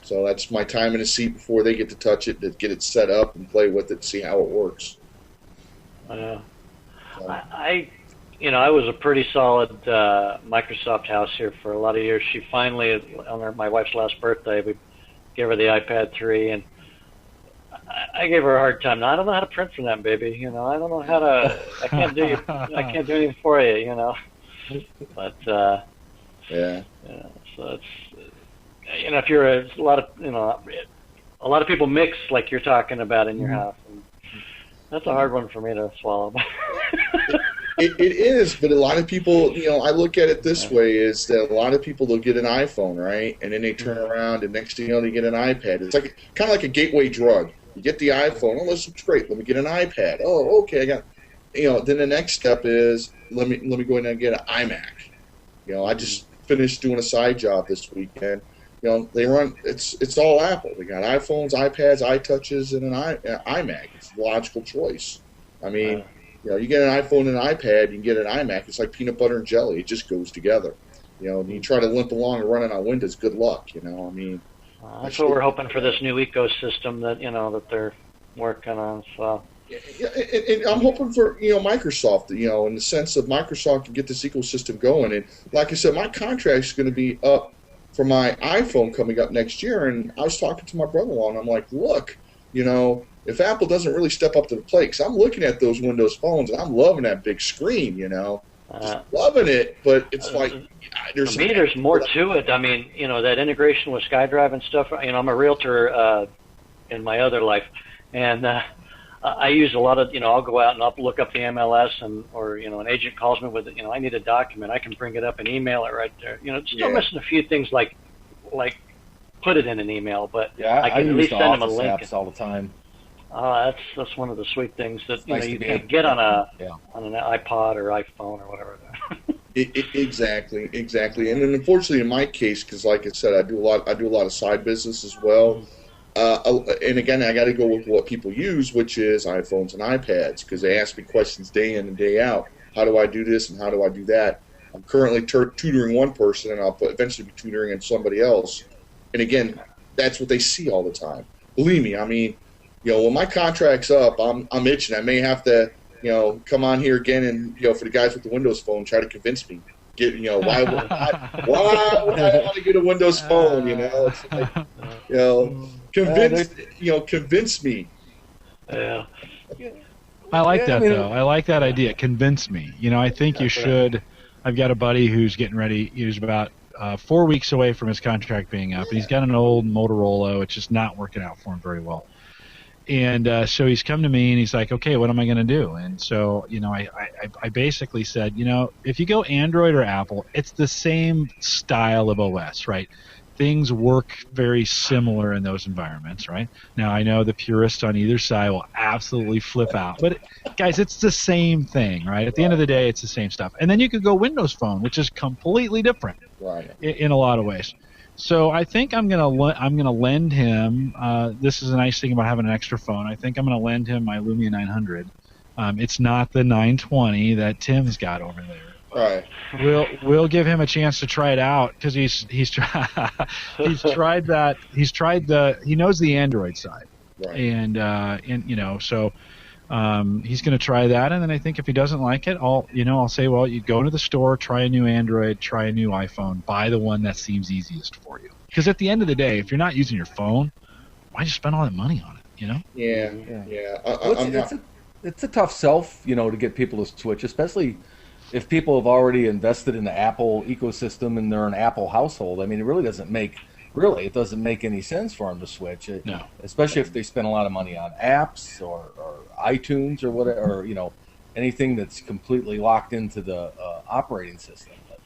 So that's my time in the seat before they get to touch it, to get it set up and play with it, see how it works. I was a pretty solid Microsoft house here for a lot of years. She finally, on my wife's last birthday, we gave her the iPad 3, and I gave her a hard time. Now, I don't know how to print from that, baby. I don't know how to. I can't do anything for you. But so it's if you're a lot of people mix like you're talking about in your house. And that's a hard one for me to swallow. It is, but a lot of people, I look at it this way, is that a lot of people, they'll get an iPhone, right? And then they turn around, and next thing you know, they get an iPad. It's like kind of like a gateway drug. You get the iPhone, oh, this looks great. Let me get an iPad. Oh, okay, I got. Then the next step is let me go in and get an iMac. I just finished doing a side job this weekend. They run. It's all Apple. They got iPhones, iPads, iTouches, and an iMac. It's a logical choice. I mean, you get an iPhone and an iPad, you can get an iMac. It's like peanut butter and jelly. It just goes together. You try to limp along and run it on Windows. Good luck. I mean. That's what we're hoping for this new ecosystem that that they're working on. So. Yeah, and I'm hoping for Microsoft, in the sense of Microsoft can get this ecosystem going. And like I said, my contract is going to be up for my iPhone coming up next year. And I was talking to my brother-in-law, and I'm like, look, if Apple doesn't really step up to the plate, because I'm looking at those Windows phones and I'm loving that big screen, just loving it, but it's like there's more to it. I mean, that integration with SkyDrive and stuff. I'm a realtor in my other life, and I use a lot of. I'll go out and I'll look up the MLS, or an agent calls me with I need a document. I can bring it up and email it right there. Still missing a few things like put it in an email, but I can at least send them a link. Apps all the time. That's one of the sweet things that you can't get on an iPod or iPhone or whatever. Exactly. And then unfortunately, in my case, because like I said, I do a lot of side business as well. And again, I got to go with what people use, which is iPhones and iPads, because they ask me questions day in and day out. How do I do this and how do I do that? I'm currently tutoring one person, and I'll eventually be tutoring somebody else. And again, that's what they see all the time. Believe me, I mean. When my contract's up, I'm itching. I may have to, come on here again and, for the guys with the Windows Phone, try to convince me. Why would I want to get a Windows Phone? It's like, convince me. Yeah. I like that, I mean, though. I like that idea. Convince me. I think you should. I've got a buddy who's getting ready. He's about 4 weeks away from his contract being up, and he's got an old Motorola. It's just not working out for him very well. And so he's come to me, and he's like, okay, what am I going to do? And so, I basically said, if you go Android or Apple, it's the same style of OS, right? Things work very similar in those environments, right? Now, I know the purists on either side will absolutely flip out. But, guys, it's the same thing, right? At the end of the day, it's the same stuff. And then you could go Windows Phone, which is completely different in a lot of ways. So I think I'm gonna lend him. This is a nice thing about having an extra phone. I think I'm gonna lend him my Lumia 900. It's not the 920 that Tim's got over there. Right. We'll give him a chance to try it out because he's tried that. He knows the Android side, Right. and so. He's going to try that, and then I think if he doesn't like it, I'll say, well, you go to the store, try a new Android, try a new iPhone, buy the one that seems easiest for you. Because at the end of the day, if you're not using your phone, why just spend all that money on it? Yeah. It's a tough sell, to get people to switch, especially if people have already invested in the Apple ecosystem and they're an Apple household. I mean, it really doesn't make any sense for them to switch. No. Especially if they spend a lot of money on apps or iTunes or whatever, or anything that's completely locked into the operating system. But,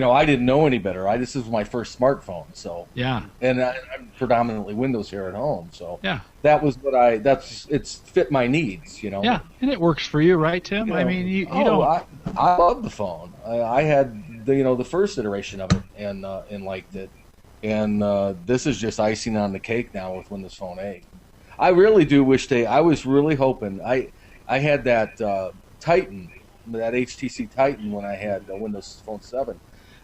I didn't know any better. This was my first smartphone, so Yeah. and I'm predominantly Windows here at home, so Yeah. that was it's fit my needs, Yeah, and it works for you, right, Tim? I mean, you don't. I love the phone. I had the first iteration of it and liked it. And this is just icing on the cake now with Windows Phone 8. I really do wish I was really hoping. I had that Titan, that HTC Titan when I had Windows Phone 7.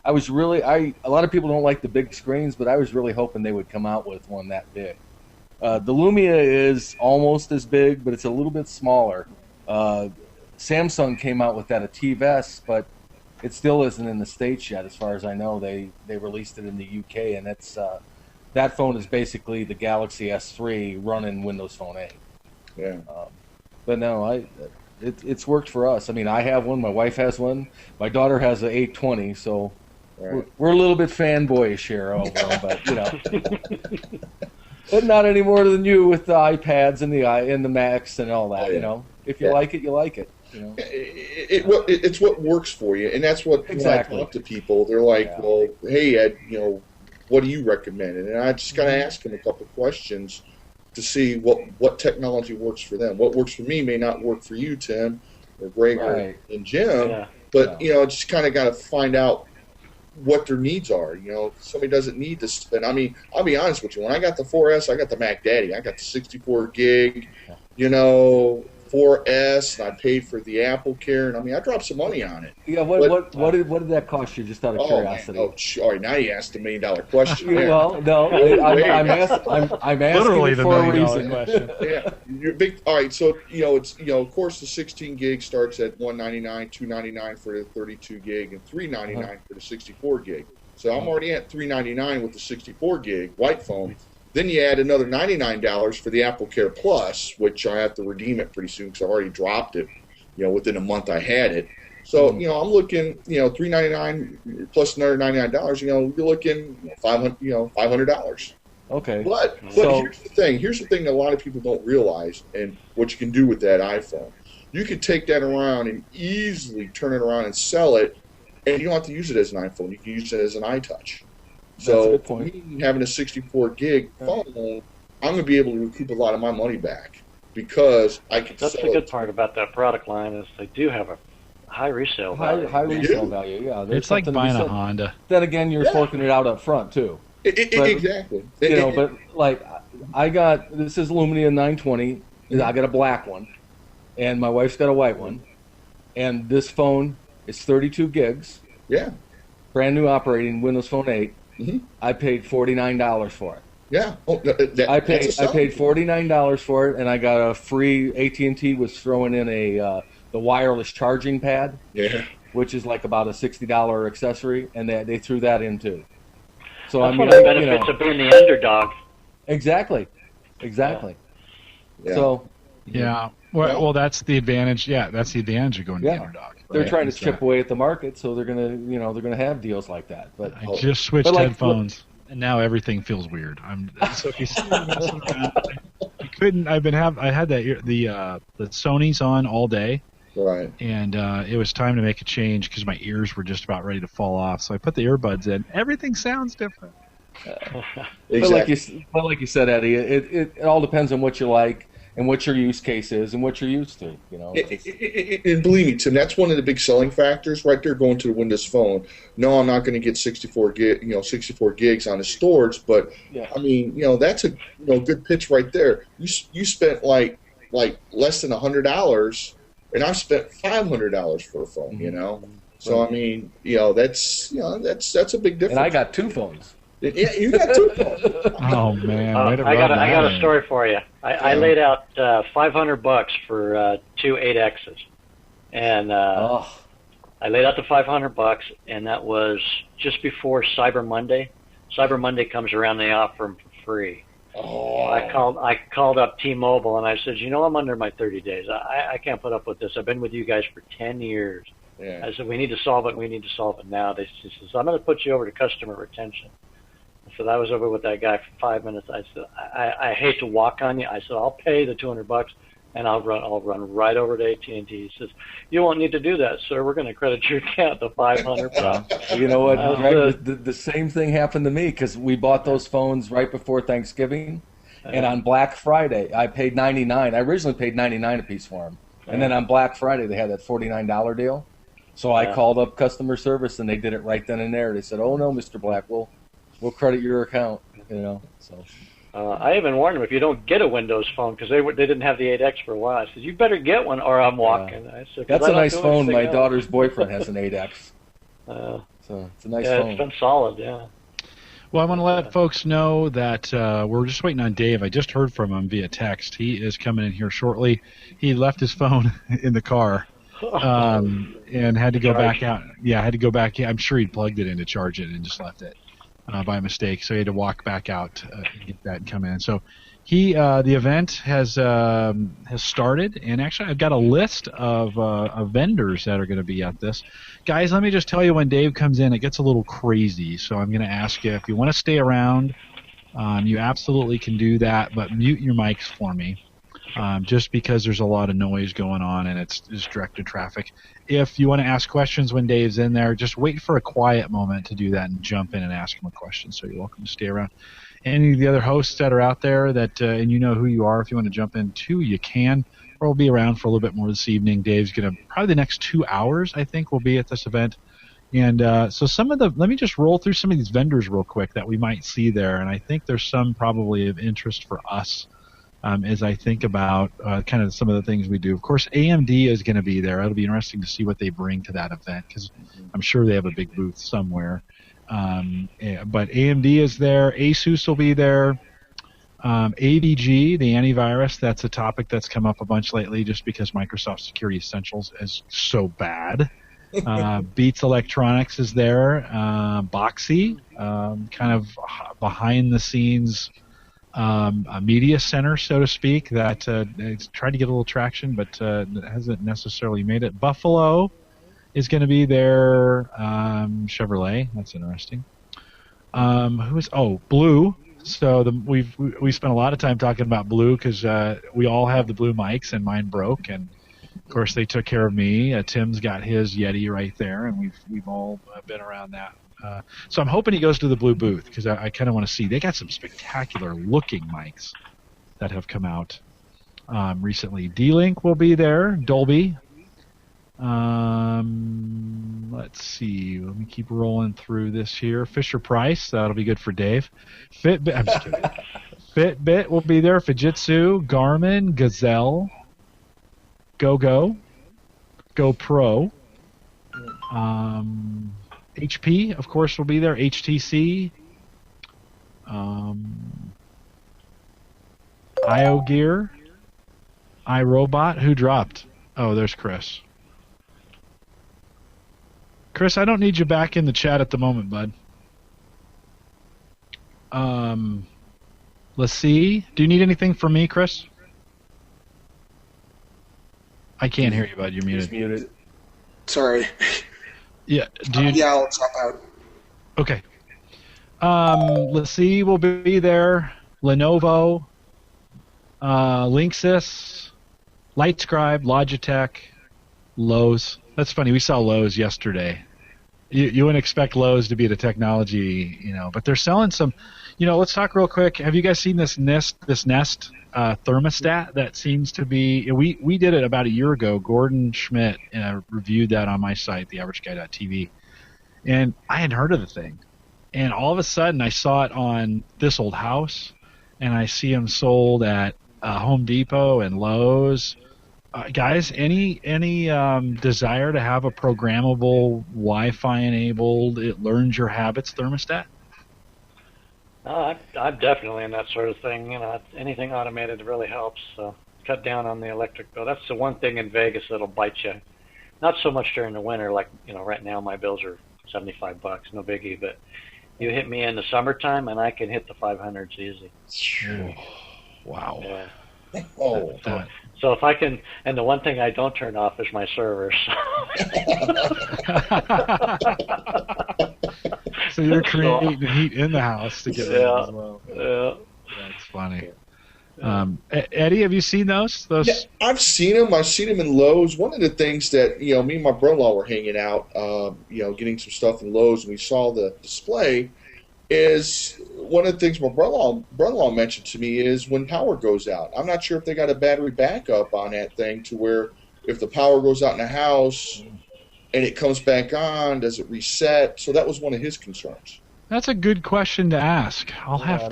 A lot of people don't like the big screens, but I was really hoping they would come out with one that big. The Lumia is almost as big, but it's a little bit smaller. Samsung came out with that at TVS, but it still isn't in the States yet, as far as I know. They released it in the UK, and it's that phone is basically the Galaxy S3 running Windows Phone 8. Yeah. But no, it's worked for us. I mean, I have one. My wife has one. My daughter has an 820, so we're a little bit fanboyish here overall, but but not any more than you with the iPads and the Macs and all that. If you like it, you like it. It's what works for you, and that's what Exactly. when I talk to people, they're like, well, hey, Ed, what do you recommend? And I just kind of ask them a couple questions to see what technology works for them. What works for me may not work for you, Tim, or Greg, or Jim, but just kind of got to find out what their needs are. Somebody doesn't need to spend. I mean, I'll be honest with you. When I got the 4S, I got the Mac Daddy. I got the 64 gig. 4S, and I paid for the Apple Care, and I dropped some money on it. Yeah, what did that cost you? Just out of curiosity. Man. All right, now you asked $1 million question. Well, no, I'm asking Literally for a $1 million reason. question. Yeah, you're big. All right, so it's of course the 16 gig starts at $199, $299 for the 32 gig, and $399 for the 64 gig. So I'm already at $399 with the 64 gig white phone. Then you add another $99 for the Apple Care Plus, which I have to redeem it pretty soon because I've already dropped it. Within a month I had it. So I'm looking, $399 plus another $99. You're looking $500. Okay. But here's the thing. Here's the thing that a lot of people don't realize, and what you can do with that iPhone. You could take that around and easily turn it around and sell it, and you don't have to use it as an iPhone. You can use it as an iTouch. So me having a 64 gig phone, I'm going to be able to recoup a lot of my money back because I can. That's sell the good it. part about that product line is they do have a high resale value. High resale value. Yeah, It's like buying a Honda. Then again, you're forking it out up front too. Exactly. But like I got this is Lumia 920. I got a black one, and my wife's got a white one, and this phone is 32 gigs. Yeah. Brand new operating Windows Phone 8. Mm-hmm. I paid $49 for it. Yeah. I paid $49 for it, and I got a free. AT&T was throwing in the wireless charging pad. Yeah. Which is like about a $60 accessory, and they threw that in too. So That's one of the benefits of being the underdog. Exactly. Yeah. So Yeah. Well, that's the advantage. Yeah, that's the advantage of going to Underdog. They're Right? trying to chip away at the market, so they're gonna, they're gonna have deals like that. But I just switched headphones, and now everything feels weird. So if you see me messing around, I couldn't. I had the Sony's on all day, right? And it was time to make a change because my ears were just about ready to fall off. So I put the earbuds in. Everything sounds different. Exactly. But like you said, Eddie, it all depends on what you like and what your use case is and what you're used to. And believe me, Tim, that's one of the big selling factors right there. Going to the Windows Phone. No, I'm not going to get 64 gigs on the storage, but I mean, that's a good pitch right there. You spent like less than $100, and I've spent $500 for a phone. So I mean, that's a big difference. And I got 2 phones. Yeah, you got 2 phones. Oh man, I got a story for you. I laid out $500 for 2 8Xs, and I laid out the $500, and that was just before Cyber Monday. Cyber Monday comes around, they offer them for free. Oh. I called up T-Mobile and I said, I'm under my 30 days. I can't put up with this. I've been with you guys for 10 years. Yeah. I said, we need to solve it. We need to solve it now. They says, I'm going to put you over to customer retention. So I was over with that guy for 5 minutes. I said, I hate to walk on you. I said, I'll pay the $200 and I'll run right over to AT&T. He says, you won't need to do that, sir. We're going to credit your account the $500. You know what, Greg? The same thing happened to me because we bought those phones right before Thanksgiving, and on Black Friday I paid $99. I originally paid $99 a piece for them, and then on Black Friday they had that $49 deal. So I called up customer service and they did it right then and there. They said, "Oh no, Mr. Black, we'll credit your account." So. I even warned them, if you don't get a Windows phone, because they didn't have the 8X for a while, I said, you better get one or I'm walking. I said, that's a nice phone. My daughter's boyfriend has an 8X. So it's a nice phone. It's been solid, yeah. Well, I want to let folks know that we're just waiting on Dave. I just heard from him via text. He is coming in here shortly. He left his phone in the car and had to go back out. Yeah, had to go back. I'm sure he'd plugged it in to charge it and just left it. By mistake, so he had to walk back out and get that and come in. So the event has started, and actually I've got a list of vendors that are going to be at this. Guys, let me just tell you, when Dave comes in, it gets a little crazy. So I'm going to ask you, if you want to stay around, you absolutely can do that, but mute your mics for me. Just because there's a lot of noise going on and it's directed traffic. If you want to ask questions when Dave's in there, just wait for a quiet moment to do that and jump in and ask him a question. So you're welcome to stay around. Any of the other hosts that are out there that and you know who you are, if you want to jump in too, you can. Or we'll be around for a little bit more this evening. Dave's going to probably the next 2 hours, I think, will be at this event. And so let me just roll through some of these vendors real quick that we might see there. And I think there's some probably of interest for us. As I think about kind of some of the things we do. Of course, AMD is going to be there. It'll be interesting to see what they bring to that event because I'm sure they have a big booth somewhere. But AMD is there. Asus will be there. AVG, the antivirus, that's a topic that's come up a bunch lately just because Microsoft Security Essentials is so bad. Beats Electronics is there. Boxy, kind of behind the scenes a media center, so to speak, that it's tried to get a little traction, but hasn't necessarily made it. Buffalo is going to be there. Chevrolet, that's interesting. Blue. So we spent a lot of time talking about Blue because we all have the Blue mics, and mine broke, and of course they took care of me. Tim's got his Yeti right there, and we've all been around that. So I'm hoping he goes to the Blue booth because I kind of want to see. They got some spectacular looking mics that have come out recently. D-Link will be there. Dolby. Let's see. Let me keep rolling through this here. Fisher-Price. That'll be good for Dave. Fitbit. I'm just kidding. Fitbit will be there. Fujitsu. Garmin. Gazelle. GoGo. GoPro. HP, of course, will be there. HTC, IoGear, iRobot. Who dropped? Oh, there's Chris. Chris, I don't need you back in the chat at the moment, bud. Let's see. Do you need anything from me, Chris? I can't hear you, bud. You're muted. He's muted. Sorry. Yeah. Do you? Yeah, I'll drop out. Okay. Let's see. We'll be there. Lenovo, Linksys, LightScribe, Logitech, Lowe's. That's funny. We saw Lowe's yesterday. You wouldn't expect Lowe's to be the technology, but they're selling some. Let's talk real quick. Have you guys seen this Nest thermostat that seems to be? We did it about a year ago. Gordon Schmidt reviewed that on my site, theaverageguy.tv, and I hadn't heard of the thing. And all of a sudden, I saw it on This Old House, and I see them sold at Home Depot and Lowe's. Guys, any desire to have a programmable Wi-Fi enabled, it learns your habits thermostat? I'm definitely in that sort of thing. Anything automated really helps. So cut down on the electric bill. That's the one thing in Vegas that'll bite you. Not so much during the winter, like right now my bills are $75, no biggie. But you hit me in the summertime, and I can hit the 500s easy. Wow. Yeah. Oh. So if I can, and the one thing I don't turn off is my servers. So you're creating heat in the house to get it as well. Yeah. That's funny. Eddie, have you seen those? Yeah, I've seen them. I've seen them in Lowe's. One of the things that, me and my brother-in-law were hanging out, getting some stuff in Lowe's, and we saw the display, is one of the things my brother-in-law mentioned to me is when power goes out. I'm not sure if they got a battery backup on that thing to where if the power goes out in the house and it comes back on, does it reset? So that was one of his concerns. That's a good question to ask. I'll have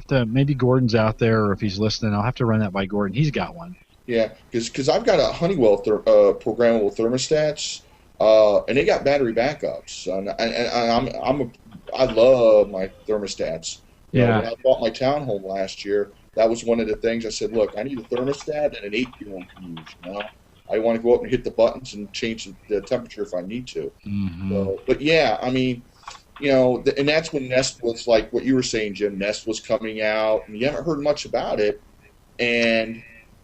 to. Maybe Gordon's out there, or if he's listening, I'll have to run that by Gordon. He's got one. Yeah, because I've got a Honeywell programmable thermostats, and they got battery backups, and I love my thermostats. Yeah. When I bought my townhome last year, that was one of the things I said, look, I need a thermostat that an 8-year-old can use. I want to go up and hit the buttons and change the temperature if I need to. Mm-hmm. So, but yeah, I mean, and that's when Nest was like what you were saying, Jim. Nest was coming out, and you haven't heard much about it. And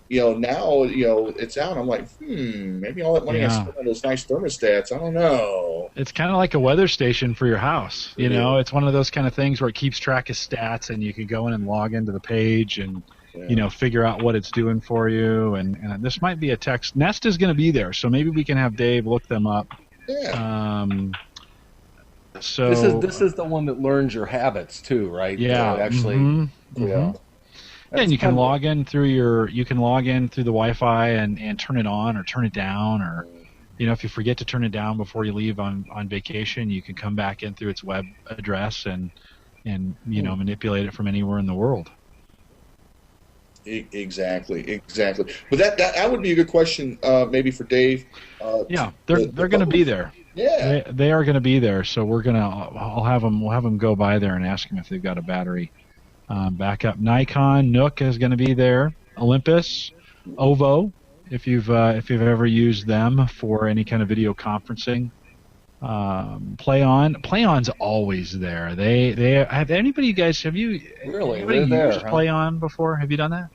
now it's out. I'm like, maybe all that money I spent on those nice thermostats. I don't know. It's kind of like a weather station for your house. It's one of those kind of things where it keeps track of stats, and you can go in and log into the page and figure out what it's doing for you. And this might be a text. Nest is going to be there, so maybe we can have Dave look them up. Yeah. So this is the one that learns your habits too, right? Yeah. Actually. Mm-hmm. Yeah. And you can log in through the Wi-Fi and turn it on or turn it down, or if you forget to turn it down before you leave on vacation, you can come back in through its web address and manipulate it from anywhere in the world. Exactly. But that would be a good question, maybe for Dave. They're going to be there. Yeah, they are going to be there. So we'll have them go by there and ask them if they've got a battery backup. Nikon, Nook is going to be there. Olympus, Ovo, if you've ever used them for any kind of video conferencing. PlayOn's always there. They have anybody? You guys, have you really used PlayOn before? Have you done that?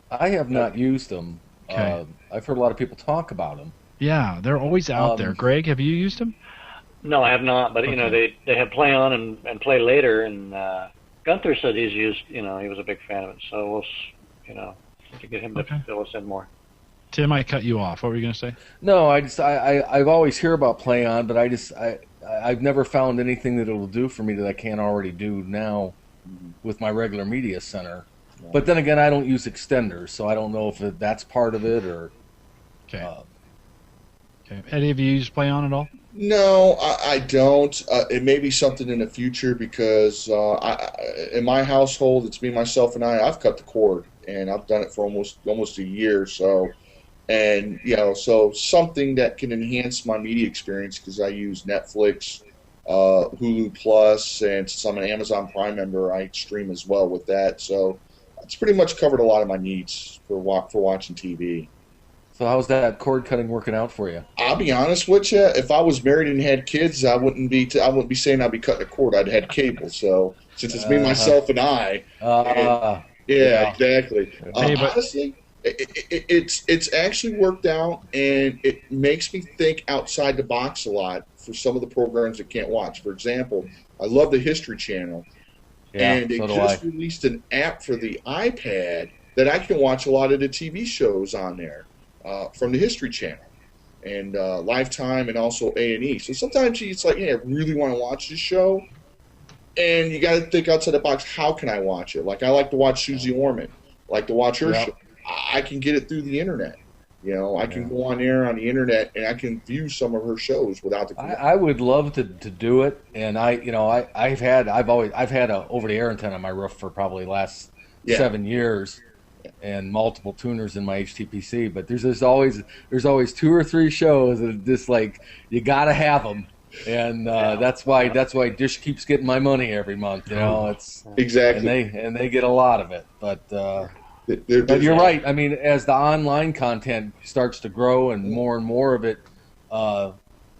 I have not used them. Okay. I've heard a lot of people talk about them. Yeah, they're always out there. Greg, have you used them? No, I have not. But Okay. they have Play On and Play Later, and Gunther said he's used. He was a big fan of it. So we'll, to get him to fill us in more. Tim, I cut you off. What were you going to say? No, I've always hear about Play On, but I've never found anything that it'll do for me that I can't already do now with my regular media center. But then again, I don't use extenders, so I don't know if that's part of it or. Okay. Okay. Eddie, have you used Play On at all? No, I don't. It may be something in the future because in my household, it's me, myself, and I've cut the cord, and I've done it for almost a year. So, and so something that can enhance my media experience because I use Netflix, Hulu Plus, and since I'm an Amazon Prime member, I stream as well with that. So, it's pretty much covered a lot of my needs for watching TV. So how's that cord cutting working out for you? I'll be honest with you. If I was married and had kids, I wouldn't be saying I'd be cutting a cord. I'd had cable. So since it's me, myself, and I, yeah, exactly. Hey, It's actually worked out, and it makes me think outside the box a lot for some of the programs that can't watch. For example, I love the History Channel, and they just released an app for the iPad that I can watch a lot of the TV shows on there from the History Channel and Lifetime and also A&E. So sometimes it's like, hey, I really want to watch this show, and you got to think outside the box. How can I watch it? Like I like to watch Susie Orman, like to watch her show. I can get it through the internet. You know, I can go on there on the internet and I can view some of her shows without the. I would love to do it, and I've had a over the air antenna on my roof for probably the last 7 years, and multiple tuners in my HTPC. But there's always 2 or 3 shows that just like you gotta have them, and that's why Dish keeps getting my money every month. You know, it's exactly, and they get a lot of it, but. But you're right. I mean, as the online content starts to grow and more of it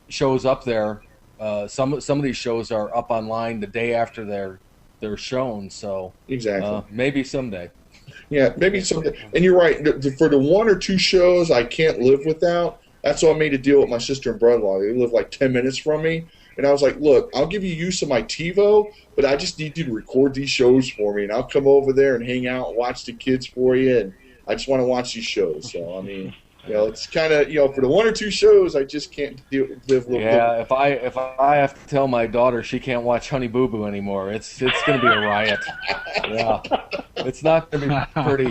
shows up there, some of these shows are up online the day after they're shown. So exactly, maybe someday. Yeah, maybe someday. And you're right. For the 1 or 2 shows I can't live without, that's why I made a deal with my sister and brother-in-law. They live like 10 minutes from me. And I was like, look, I'll give you use of my TiVo, but I just need you to record these shows for me. And I'll come over there and hang out and watch the kids for you. And I just want to watch these shows. So, I mean, you know, it's kind of, you know, for the 1 or 2 shows, I just can't live. Yeah, if I have to tell my daughter she can't watch Honey Boo Boo anymore, it's going to be a riot. Yeah, it's not going to be pretty.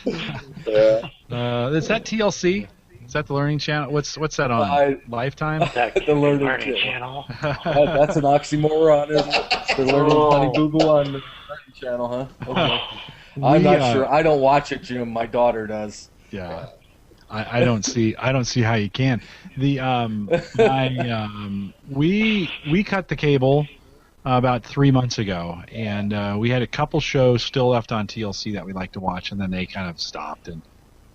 Is that TLC? Is that the Learning Channel? What's that on? Lifetime? The Learning Channel. That's an oxymoron, isn't it? The Learning Honey Boo Boo on the Learning Channel, huh? Okay. I'm not sure. I don't watch it, Jim. My daughter does. Yeah. I don't see how you can. The we cut the cable about 3 months ago, and we had a couple shows still left on TLC that we like to watch, and then they kind of stopped. And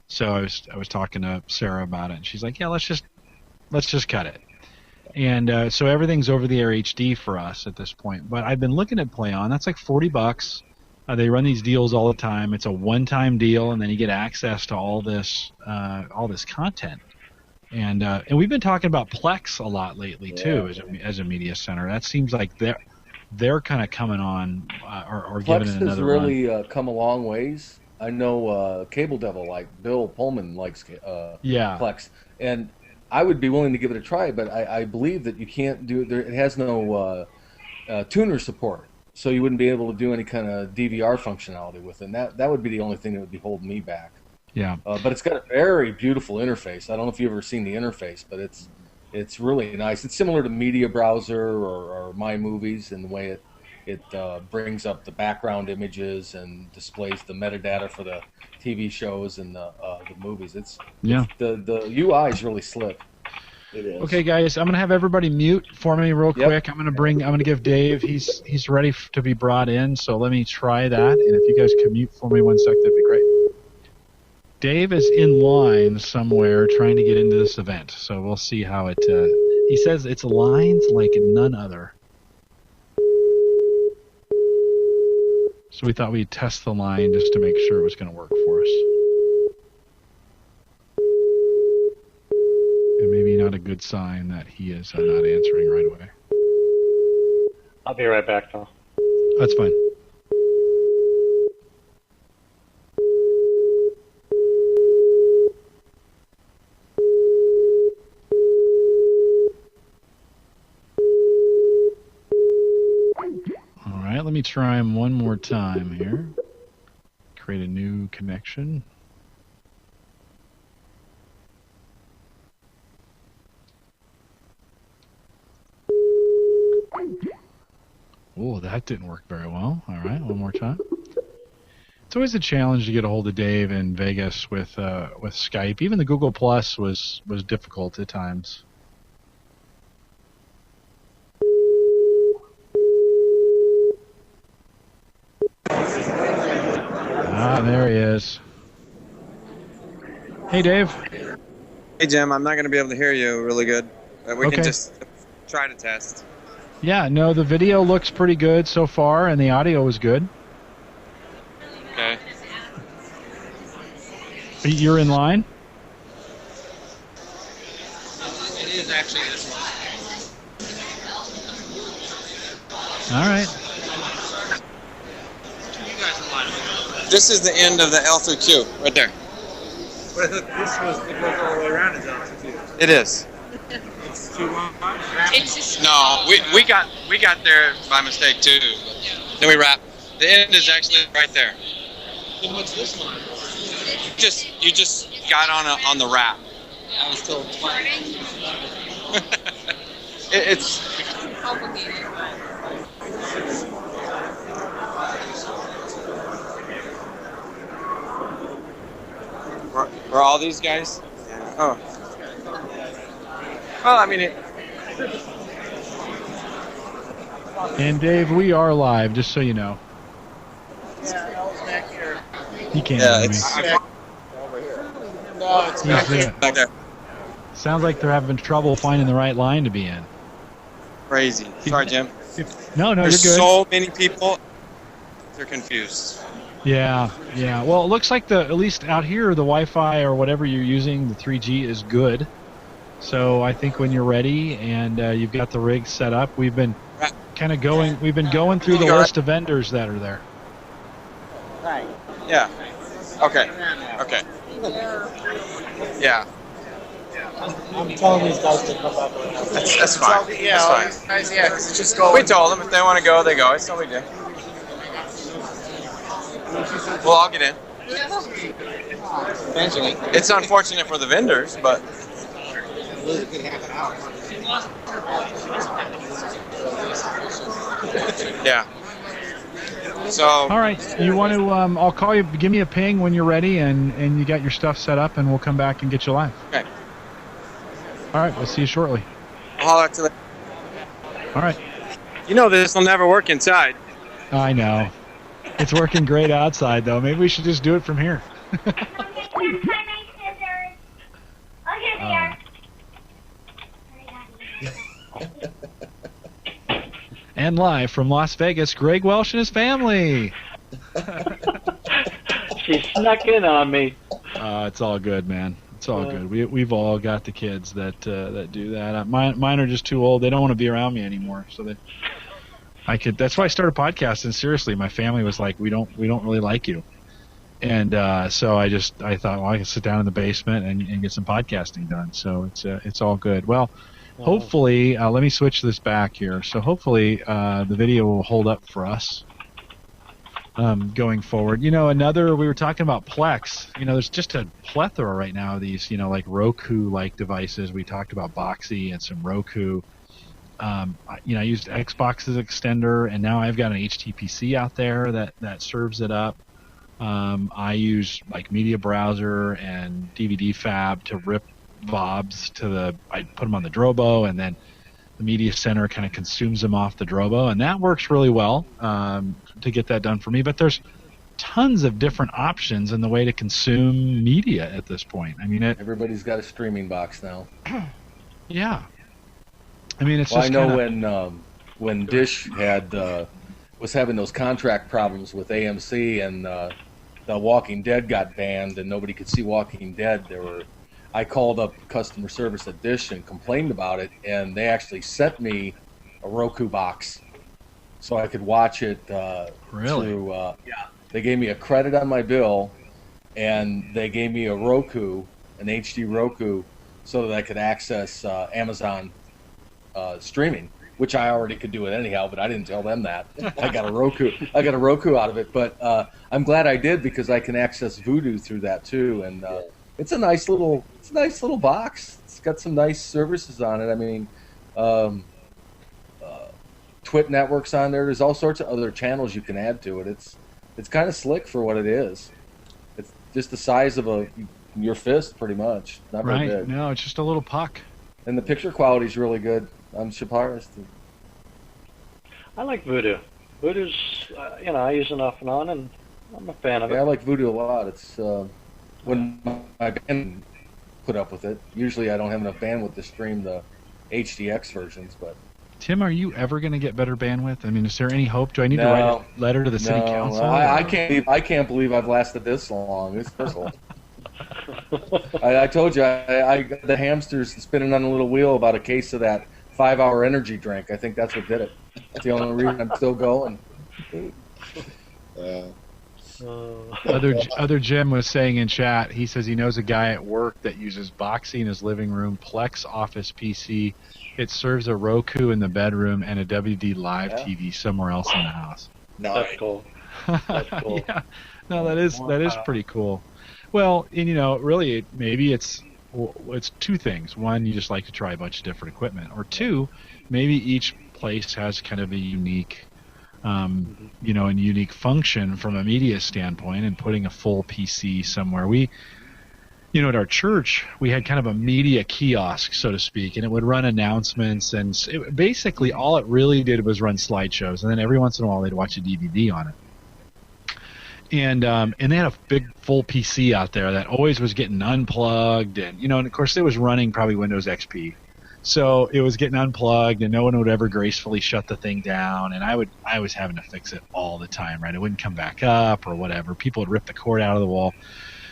so I was talking to Sarah about it, and she's like, "Yeah, let's just cut it." And so everything's over the air HD for us at this point. But I've been looking at Play On. That's like $40. They run these deals all the time. It's a one-time deal, and then you get access to all this content. And we've been talking about Plex a lot lately too, as a media center. That seems like they're kind of coming on or giving it another run. Plex has really come a long ways. I know Cable Devil, like Bill Pullman, likes Plex, and I would be willing to give it a try. But I believe that you can't do it. It has no tuner support. So you wouldn't be able to do any kind of DVR functionality with it. And that would be the only thing that would be holding me back. Yeah. But it's got a very beautiful interface. I don't know if you've ever seen the interface, but it's really nice. It's similar to Media Browser or My Movies in the way it brings up the background images and displays the metadata for the TV shows and the movies. The UI is really slick. It is. Okay, guys, I'm gonna have everybody mute for me real quick. I'm gonna give Dave. He's ready to be brought in. So let me try that. And if you guys can mute for me 1 sec, that'd be great. Dave is in line somewhere trying to get into this event. So we'll see how it. He says it's lines like none other. So we thought we'd test the line just to make sure it was going to work for us. And maybe not a good sign that he is not answering right away. I'll be right back, though. That's fine. All right, let me try him one more time here. Create a new connection. Oh, that didn't work very well. All right, one more time. It's always a challenge to get a hold of Dave in Vegas with Skype. Even the Google Plus was difficult at times. Ah, there he is. Hey, Dave. Hey, Jim. I'm not going to be able to hear you really good. We can just try to test. Yeah, no, the video looks pretty good so far, and the audio is good. Okay. You're in line? It is actually this one. All right. This is the end of the L through Q, right there. But it goes all the way around as altitude. It is. It's too long. No, we got there by mistake too. Then we wrap. The end is actually right there. Then what's this line? You just got on the wrap. I was told twice. It's complicated. for all these guys. Yeah. Oh. Well, I mean it. And Dave, we are live, just so you know. Yeah, L's back here. He can't Yeah, hear me. it's Over here. No, it's He's back there. here. back there. Sounds like they're having trouble finding the right line to be in. Crazy. Sorry, Jim. No, There's you're good. so many people. They're confused. Yeah. Well, it looks like at least out here, the Wi-Fi or whatever you're using, the 3G is good. So I think when you're ready and you've got the rig set up, we've been going through the list of vendors that are there. Right. Yeah. Okay. Okay. Yeah. I'm telling these guys to come back. That's fine. Yeah, That's fine. guys, yeah, 'cause it's just going. We told them if they want to go, they go. It's no big deal. We'll all get in. Eventually. It's unfortunate for the vendors, but yeah. So All right. You want to? I'll call you. Give me a ping when you're ready and you got your stuff set up, and we'll come back and get you live. okay. All right. We'll see you shortly. I'll holler to the. All right. You know this will never work inside. I know. It's working great outside, though. Maybe we should just do it from here. And live from Las Vegas, Greg Welsh and his family. She snuck in on me. It's all good, man. It's all good. We've all got the kids that do that. Mine are just too old. They don't want to be around me anymore. So that's why I started podcasting. Seriously, my family was like, we don't really like you, and so I thought, well, I can sit down in the basement and get some podcasting done. So it's all good. Well, hopefully, let me switch this back here. So hopefully the video will hold up for us going forward. We were talking about Plex. There's just a plethora right now of these, like Roku-like devices. We talked about Boxy and some Roku. I used Xbox as an extender, and now I've got an HTPC out there that serves it up. I use like Media Browser and DVD Fab to rip VOBs I put them on the Drobo, and then the Media Center kind of consumes them off the Drobo, and that works really well to get that done for me. But there's tons of different options in the way to consume media at this point. I mean, Everybody's got a streaming box now. Yeah. I mean, it's Well, I just know when Dish was having those contract problems with AMC, and The Walking Dead got banned, and nobody could see Walking Dead. I called up customer service at Dish and complained about it, and they actually sent me a Roku box so I could watch it. Really? Through, they gave me a credit on my bill, and they gave me a Roku, an HD Roku, so that I could access Amazon streaming, which I already could do it anyhow, but I didn't tell them that. I got a Roku out of it, but I'm glad I did, because I can access Vudu through that too, and it's a nice little box. It's got some nice services on it. I mean, Twit networks on there. There's all sorts of other channels you can add to it. It's kind of slick for what it is. It's just the size of your fist, pretty much. Not very right. big. No, it's just a little puck. And the picture quality is really good. I'm surprised. I like Voodoo. Voodoo's, I use it off and on, and I'm a fan of Yeah, it. I like Voodoo a lot. It's when my band put up with it. Usually I don't have enough bandwidth to stream the HDX versions, but Tim, are you ever going to get better bandwidth? I mean, is there any hope? Do I need to write a letter to the city council? I can't believe I've lasted this long. It's personal. I told you, I got the hamsters spinning on a little wheel about a case of that 5-hour energy drink. I think that's what did it. That's the only reason I'm still going. Other Jim was saying in chat, he says he knows a guy at work that uses Boxy in his living room, Plex office PC. It serves a Roku in the bedroom and a WD Live TV somewhere else in the house. Nice. That's cool. That's cool. Yeah, no, that is pretty cool. Well, and really, maybe it's two things. One, you just like to try a bunch of different equipment, or two, maybe each place has kind of a unique, and unique function from a media standpoint. And putting a full PC somewhere, at our church, we had kind of a media kiosk, so to speak, and it would run announcements, and basically all it really did was run slideshows, and then every once in a while they'd watch a DVD on it. And they had a big full PC out there that always was getting unplugged, and of course it was running probably Windows XP, so it was getting unplugged, and no one would ever gracefully shut the thing down, and I was having to fix it all the time, right? It wouldn't come back up or whatever. People would rip the cord out of the wall.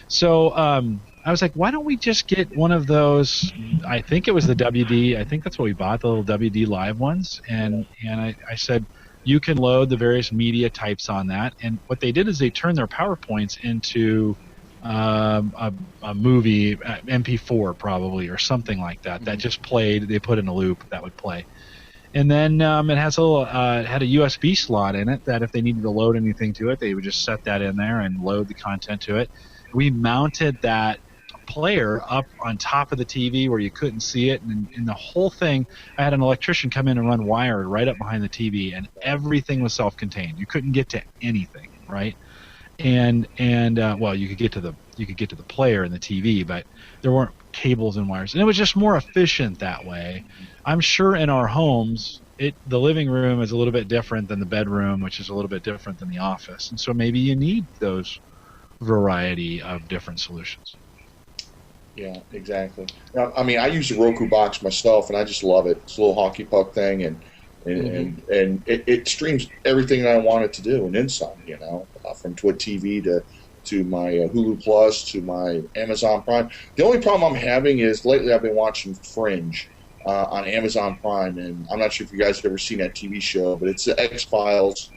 So I was like, why don't we just get one of those? I think it was the WD. I think that's what we bought, the little WD Live ones, and I said, you can load the various media types on that. And what they did is they turned their PowerPoints into a movie, MP4 probably, or something like that, that just played. They put in a loop that would play. And then it has had a USB slot in it that if they needed to load anything to it, they would just set that in there and load the content to it. We mounted that player up on top of the TV where you couldn't see it, and in the whole thing, I had an electrician come in and run wire right up behind the TV, and everything was self-contained. You couldn't get to anything, right? And well, you could get to the player and the TV, but there weren't cables and wires, and it was just more efficient that way. I'm sure in our homes, the living room is a little bit different than the bedroom, which is a little bit different than the office, and so maybe you need those variety of different solutions. Yeah, exactly. Now, I mean, I use the Roku box myself, and I just love it. It's a little hockey puck thing, and it streams everything that I want it to do, and then some. From Twit TV to my Hulu Plus to my Amazon Prime. The only problem I'm having is lately I've been watching Fringe on Amazon Prime, and I'm not sure if you guys have ever seen that TV show, but it's the X-Files,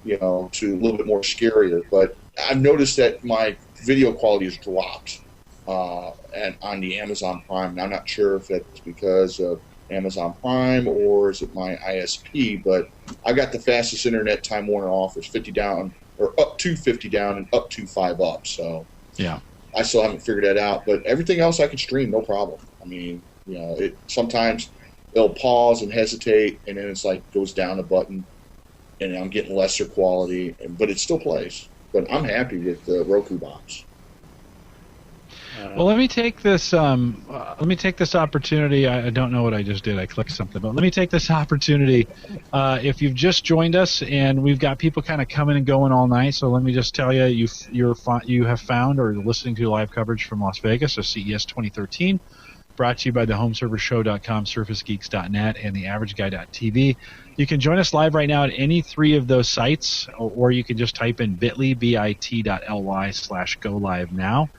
to a little bit more scarier. But I've noticed that my video quality has dropped. And on the Amazon Prime, and I'm not sure if that's because of Amazon Prime or is it my ISP, but I got the fastest internet Time Warner offers, 50 down or up to 50 down and up to 5 up. So yeah, I still haven't figured that out, but everything else I can stream, no problem. I mean, it sometimes it'll pause and hesitate, and then it's like goes down a button, and I'm getting lesser quality, but it still plays. But I'm happy with the Roku box. Well, let me take this. Opportunity. I don't know what I just did. I clicked something, but let me take this opportunity. If you've just joined us, and we've got people kind of coming and going all night, so let me just tell you, you have found or listening to live coverage from Las Vegas of CES 2013, brought to you by the HomeServerShow.com, SurfaceGeeks.net, and TheAverageGuy.tv. You can join us live right now at any three of those sites, or you can just type in bit.ly/go-live-now.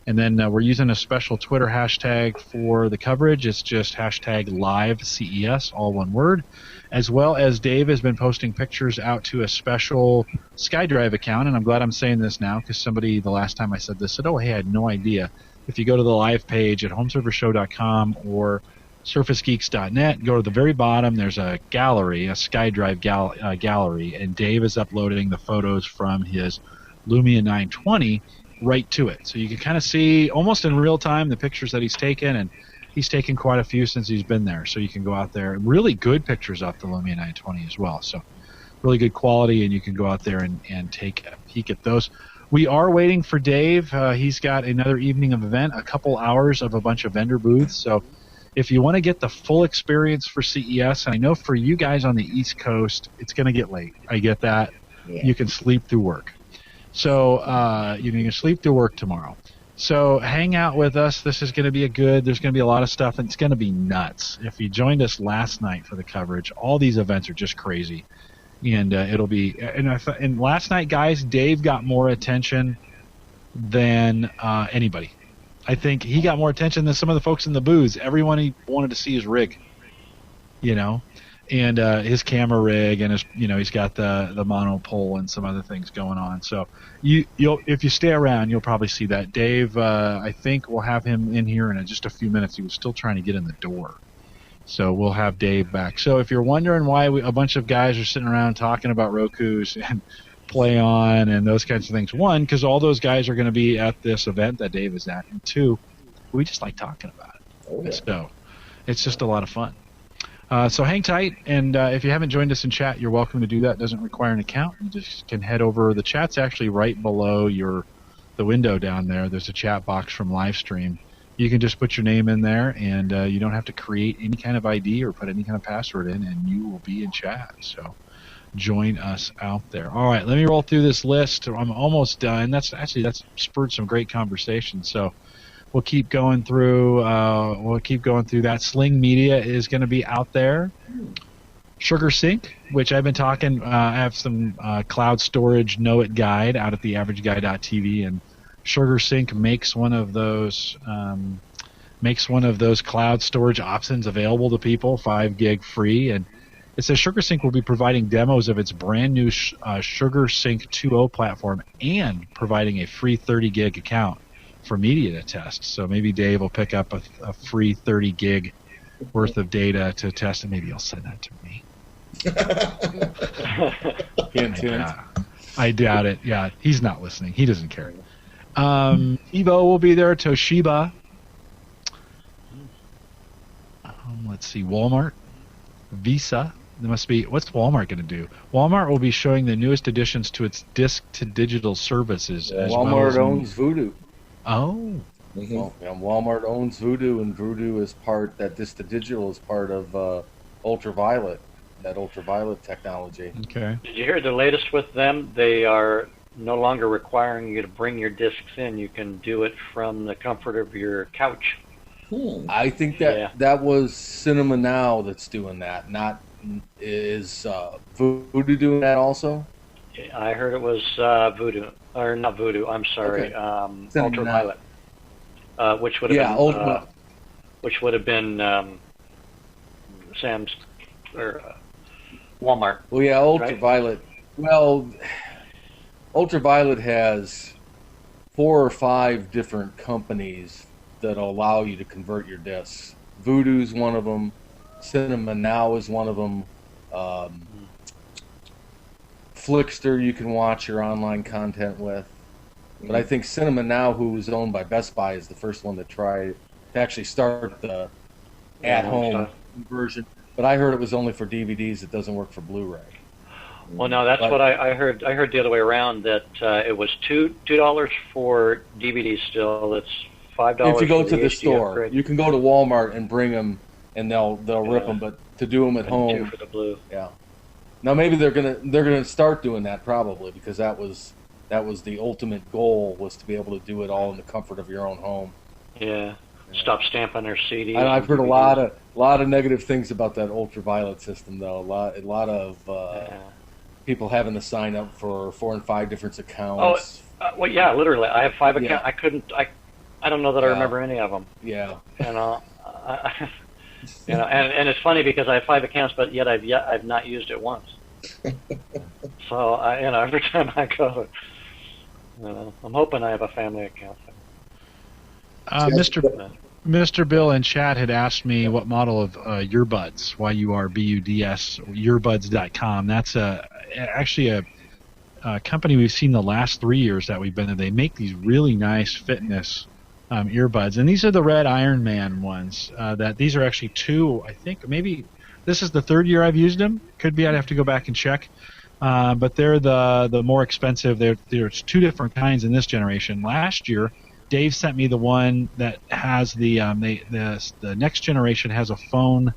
And then we're using a special Twitter hashtag for the coverage. It's just hashtag #LiveCES, all one word. As well as Dave has been posting pictures out to a special SkyDrive account. And I'm glad I'm saying this now because somebody, the last time I said this, said, oh, hey, I had no idea. If you go to the live page at HomeServerShow.com or SurfaceGeeks.net, go to the very bottom. There's a gallery, a SkyDrive gallery. And Dave is uploading the photos from his Lumia 920 right to it. So you can kind of see almost in real time the pictures that he's taken, and he's taken quite a few since he's been there. So you can go out there. Really good pictures off the Lumia 920 as well. So really good quality, and you can go out there and take a peek at those. We are waiting for Dave. He's got another evening of event, a couple hours of a bunch of vendor booths. So if you want to get the full experience for CES, and I know for you guys on the East Coast, it's going to get late. I get that. Yeah. You can sleep through work. So you can sleep through work tomorrow. So hang out with us. This is going to be there's going to be a lot of stuff, and it's going to be nuts. If you joined us last night for the coverage, all these events are just crazy. And it'll be, and last night, guys, Dave got more attention than anybody. I think he got more attention than some of the folks in the booths. Everyone he wanted to see his rig, and his camera rig, and he's got the monopole and some other things going on. So you'll if you stay around, you'll probably see that. Dave, I think we'll have him in here in just a few minutes. He was still trying to get in the door, so we'll have Dave back. So if you're wondering why a bunch of guys are sitting around talking about Roku's and Play On and those kinds of things, one, because all those guys are going to be at this event that Dave is at, and two, we just like talking about it. Oh, yeah. So it's just a lot of fun. So hang tight, and if you haven't joined us in chat, you're welcome to do that. It doesn't require an account. You just can head over. The chat's actually right below the window down there. There's a chat box from Livestream. You can just put your name in there, and you don't have to create any kind of ID or put any kind of password in, and you will be in chat. So join us out there. All right, let me roll through this list. I'm almost done. That's spurred some great conversation. So we'll keep going through. That. Sling Media is going to be out there. Sugar Sync, which I've been talking. I have some cloud storage know it guide out at theaverageguy.tv, and Sugar Sync makes one of those cloud storage options available to people, 5 gig free. And it says Sugar Sync will be providing demos of its brand new Sugar Sync 2.0 platform and providing a free 30 gig account for media to test. So maybe Dave will pick up a free 30 gig worth of data to test, and maybe he'll send that to me. I doubt it. Yeah, he's not listening. He doesn't care. Evo will be there. Toshiba. Let's see. Walmart. Visa. There must be. What's Walmart going to do? Walmart will be showing the newest additions to its disc-to-digital services. Walmart owns Voodoo. Oh. Mm-hmm. Well, Walmart owns Voodoo, and Voodoo is that disc-to-digital is part of Ultraviolet, that Ultraviolet technology. Okay. Did you hear the latest with them? They are no longer requiring you to bring your discs in. You can do it from the comfort of your couch. I think that was Cinema Now that's doing that. Is Voodoo doing that also? I heard it was Voodoo, or not Voodoo. I'm sorry, okay. Ultraviolet, which would have been Sam's or Walmart. Well, yeah, Ultraviolet. Right? Well, Ultraviolet has 4 or 5 different companies that allow you to convert your discs. Voodoo's one of them. Cinema Now is one of them. Flickster you can watch your online content with. But I think Cinema Now, who is owned by Best Buy, is the first one to actually start the at-home version. But I heard it was only for DVDs. It doesn't work for Blu-ray. Well, no, that's what I heard. I heard the other way around, that it was $2 for DVDs still. It's $5 if you go to the HD store. upgrade. You can go to Walmart and bring them, and they'll rip them. But to do them at home, $2 for the blue. Yeah. Now maybe they're gonna start doing that probably, because that was the ultimate goal, was to be able to do it all in the comfort of your own home. Yeah. Stop stamping their CDs. I've heard a lot of negative things about that Ultraviolet system, though. A lot of people having to sign up for 4 and 5 different accounts. Well, yeah, literally. I have 5 accounts. I don't know that I remember any of them. Yeah. And it's funny because I have 5 accounts, but yet I've not used it once. So every time I go, I'm hoping I have a family account. Mr. Bill in chat had asked me what model of earbuds, YURBUDS, earbuds.com. That's actually a company we've seen the last 3 years that we've been there. They make these really nice fitness earbuds, and these are the red Iron Man ones. These are actually 2. I think maybe this is the 3rd year I've used them. Could be. I'd have to go back and check. But they're the more expensive. There's 2 different kinds in this generation. Last year, Dave sent me the one that has the next generation has a phone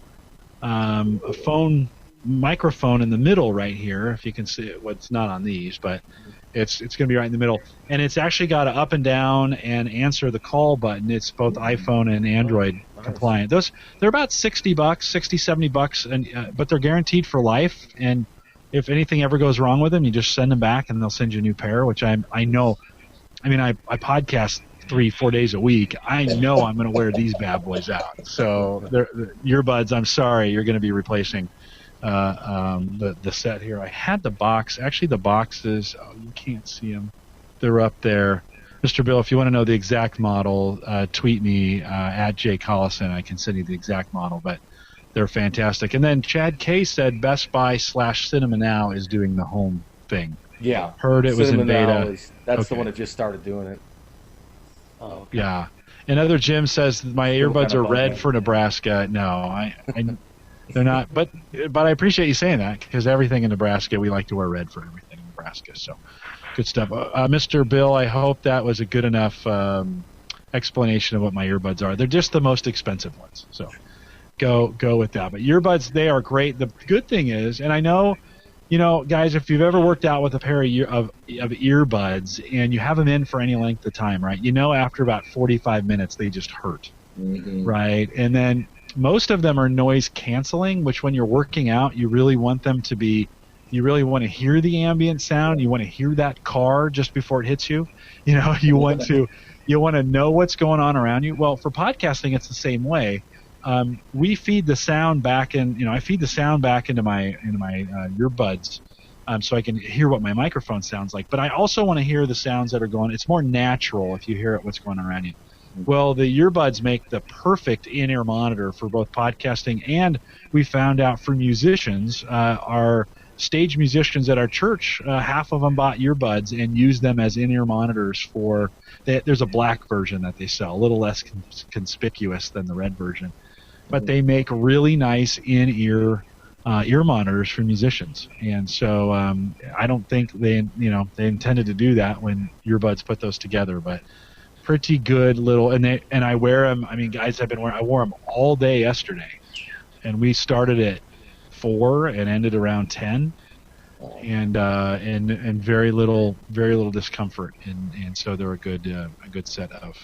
microphone in the middle right here. If you can see it, it's not on these, but it's going to be right in the middle, and it's actually got an up and down and answer the call button. It's both iPhone and Android compliant. They're about $60, $70, and but they're guaranteed for life. And if anything ever goes wrong with them, you just send them back, and they'll send you a new pair. Which I know. I mean, I podcast 3-4 days a week, I know I'm going to wear these bad boys out. So the earbuds, I'm sorry, you're going to be replacing the set here. I had the box. Actually, the boxes, you can't see them. They're up there. Mr. Bill, if you want to know the exact model, tweet me at Jay Collison. I can send you the exact model, but they're fantastic. And then Chad K said Best Buy/Cinema Now is doing the home thing. Yeah. Heard it was in beta. That's the one that just started doing it. Oh, okay. Yeah. Another Jim says my earbuds are red for Nebraska. No, they're not. But I appreciate you saying that, because everything in Nebraska, we like to wear red for everything in Nebraska. So good stuff. Mr. Bill, I hope that was a good enough explanation of what my earbuds are. They're just the most expensive ones. So go with that. But earbuds, they are great. The good thing is, and I know, guys, if you've ever worked out with a pair of earbuds and you have them in for any length of time, right? After about 45 minutes, they just hurt, right? And then most of them are noise canceling, which when you're working out, you really want them to be, you really want to hear the ambient sound. You want to hear that car just before it hits you. You want to know what's going on around you. Well, for podcasting, it's the same way. We feed the sound back in. I feed the sound back into my earbuds, so I can hear what my microphone sounds like. But I also want to hear the sounds that are going. It's more natural if you hear what's going on around you. Well, the earbuds make the perfect in-ear monitor for both podcasting, and we found out for musicians, our stage musicians at our church, half of them bought earbuds and used them as in-ear monitors for. There's a black version that they sell, a little less conspicuous than the red version. But they make really nice in-ear ear monitors for musicians, and so I don't think they intended to do that when earbuds put those together. But pretty good little, and I wear them. I mean, guys, I wore them all day yesterday, and we started at 4 and ended around 10, and very little discomfort, and so they're a good set of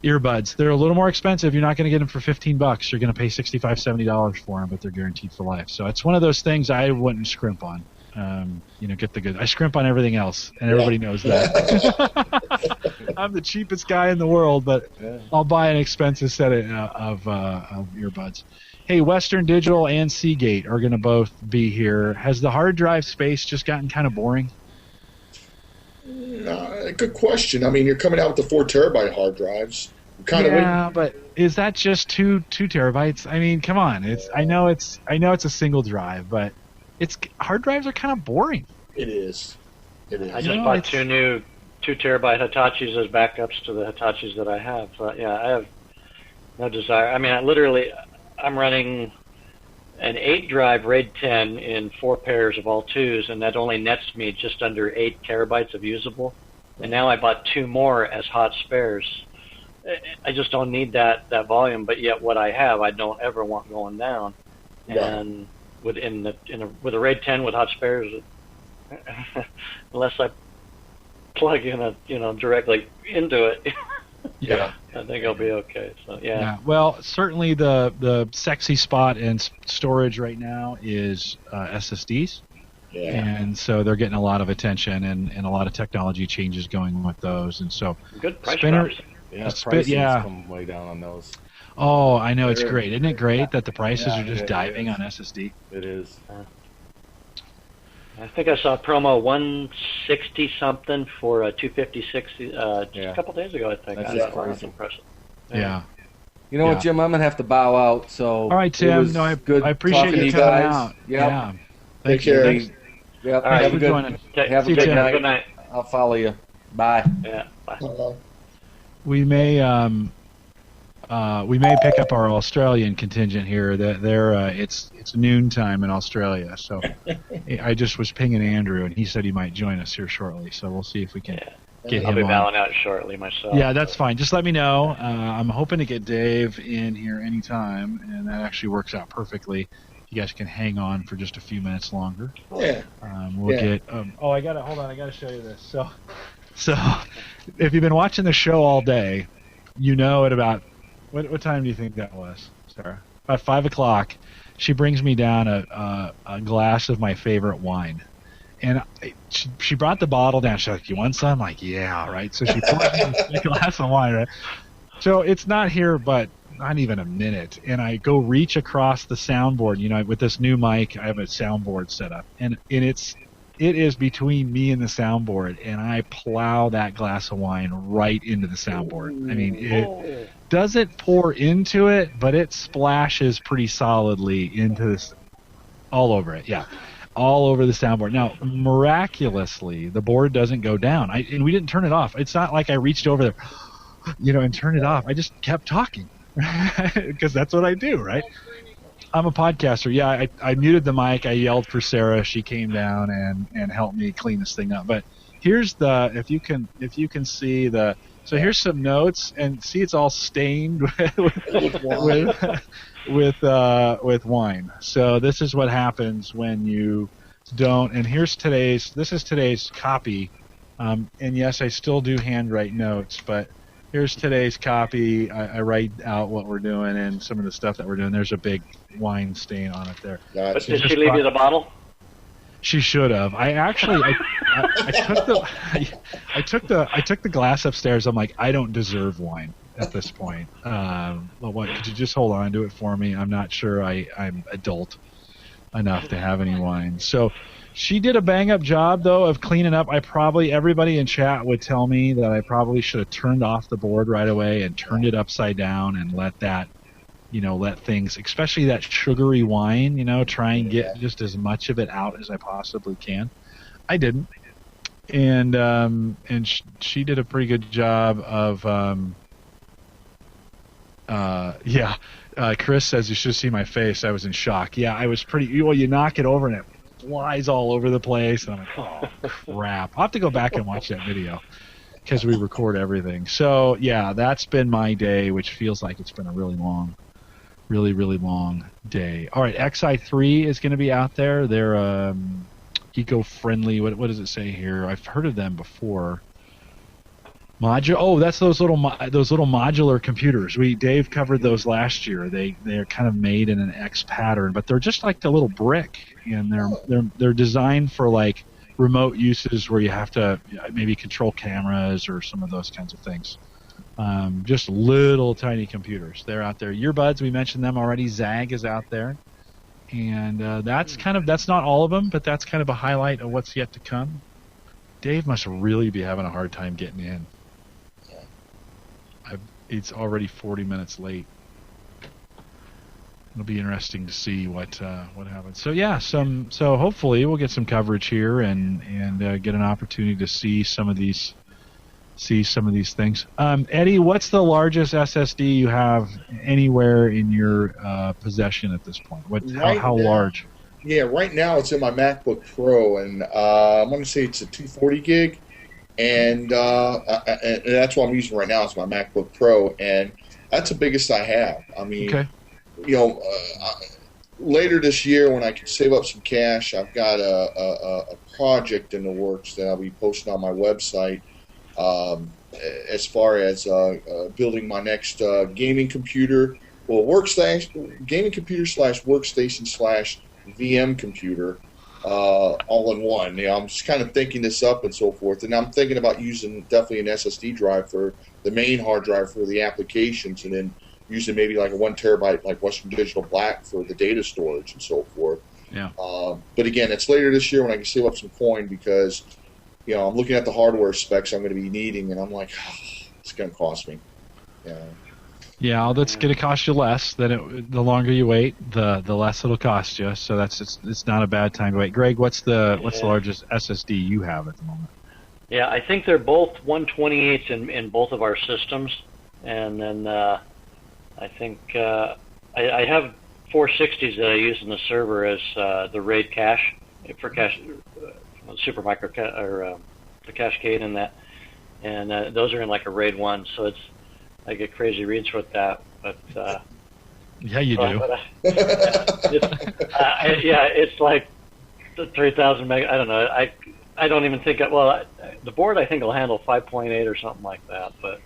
earbuds. They're a little more expensive. You're not going to get them for $15. You're going to pay $65-$70 for them, but they're guaranteed for life. So it's one of those things I wouldn't scrimp on. Get the good. I scrimp on everything else, and everybody knows that. I'm the cheapest guy in the world, but I'll buy an expensive set of earbuds. Hey, Western Digital and Seagate are going to both be here. Has the hard drive space just gotten kind of boring? Good question. I mean, you're coming out with the 4 terabyte hard drives. But is that just 2 terabytes? I mean, come on. I know it's a single drive, but hard drives are kind of boring. It is. I just bought 2 new 2 terabyte Hitachis as backups to the Hitachis that I have. So I have no desire. I mean, I'm running an 8-drive RAID 10 in 4 pairs of all 2s, and that only nets me just under 8 terabytes of usable. And now I bought 2 more as hot spares. I just don't need that volume, but yet what I have, I don't ever want going down. And with a RAID 10 with hot spares, unless I plug in directly into it. I think I'll be okay. So yeah. Well, certainly the sexy spot in storage right now is SSDs. Yeah. And so they're getting a lot of attention and a lot of technology changes going with those. And so good price drops. Pricing's come way down on those. Oh, I know, it's great. Isn't it great that the prices are just diving on SSD? It is. I think I saw a promo 160 something for a 256 just a couple days ago. I think that's impressive. Yeah. You know what, Jim? I'm gonna have to bow out. So all right, Tim. I appreciate you coming out. Yeah. Take care. Yep. All right, have a good night. Good night. I'll follow you. Bye. Yeah. Bye. We may pick up our Australian contingent here. It's noon time in Australia, so I just was pinging Andrew, and he said he might join us here shortly. So we'll see if we can get him on. I'll be bowing out shortly myself. Yeah, that's fine. Just let me know. I'm hoping to get Dave in here anytime, and that actually works out perfectly. You guys can hang on for just a few minutes longer. Yeah. We'll get. I gotta show you this. So, if you've been watching the show all day, at about what time do you think that was, Sarah? About 5 o'clock. She brings me down a glass of my favorite wine, And she brought the bottle down. She's like, "You want some?" I'm like, "Yeah, right." So she poured me a glass of wine, right? So it's not here, but not even a minute. And I go reach across the soundboard. You know, with this new mic, I have a soundboard set up, and it is between me and the soundboard, and I plow that glass of wine right into the soundboard. I mean, it doesn't pour into it, but it splashes pretty solidly into this, all over it. Yeah, all over the soundboard. Now, miraculously, the board doesn't go down. And we didn't turn it off. It's not like I reached over there, you know, and turned it off. I just kept talking because that's what I do, right? I'm a podcaster. Yeah, I muted the mic. I yelled for Sarah. She came down and helped me clean this thing up. But here's the, if you can see the, so here's some notes, and see it's all stained with wine. So this is what happens when you don't. And this is today's copy. And yes, I still do handwrite notes, but here's today's copy. I write out what we're doing and some of the stuff that we're doing. There's a big wine stain on it there. But did she leave you the bottle? She should have. I actually, I took the glass upstairs. I'm like, I don't deserve wine at this point. Well, what? Could you just hold on to it for me? I'm not sure I'm adult enough to have any wine. So she did a bang-up job, though, of cleaning up. Everybody in chat would tell me that I probably should have turned off the board right away and turned it upside down and let things, especially that sugary wine, try and get just as much of it out as I possibly can. I didn't. And she did a pretty good job of, Chris says you should see my face. I was in shock. Yeah, I was pretty, you knock it over and it flies all over the place. And I'm like, oh, crap. I'll have to go back and watch that video because we record everything. So, yeah, that's been my day, which feels like it's been a really long day. All right, XI3 is going to be out there. They're eco-friendly. What does it say here? I've heard of them before. That's those little modular computers. Dave covered those last year. They're kind of made in an X pattern, but they're just like a little brick, and they're designed for like remote uses where you have to maybe control cameras or some of those kinds of things. Just little tiny computers. They're out there. Earbuds, we mentioned them already. Zag is out there, and that's not all of them, but that's kind of a highlight of what's yet to come. Dave must really be having a hard time getting in. It's already 40 minutes late. It'll be interesting to see what happens. So yeah, so hopefully we'll get some coverage here and get an opportunity to see some of these things. Eddie, what's the largest SSD you have anywhere in your possession at this point? How large? Yeah, right now it's in my MacBook Pro, and I'm going to say it's a 240 gig, and that's what I'm using right now. It's my MacBook Pro, and that's the biggest I have. I mean, okay. Later this year when I can save up some cash, I've got a project in the works that I'll be posting on my website. As far as building my next gaming computer, gaming computer / workstation / VM computer, all in one. I'm just kind of thinking this up and so forth, and I'm thinking about using definitely an SSD drive for the main hard drive for the applications, and then using maybe like a 1 terabyte like Western Digital Black for the data storage and so forth. Yeah. But again, it's later this year when I can save up some coin because I'm looking at the hardware specs I'm going to be needing, and I'm like, it's going to cost me. Yeah, that's going to cost you less. The longer you wait, the less it'll cost you. So it's not a bad time to wait. Greg, what's the largest SSD you have at the moment? Yeah, I think they're both 128s in both of our systems, and then I think I have 460s that I use in the server as the RAID cache for cache. Supermicro or the Cascade and that, and those are in like a RAID 1, so I get crazy reads with that. But yeah, you do. It's like 3,000 meg. I don't know. I don't even think. The board I think will handle 5.8 or something like that. But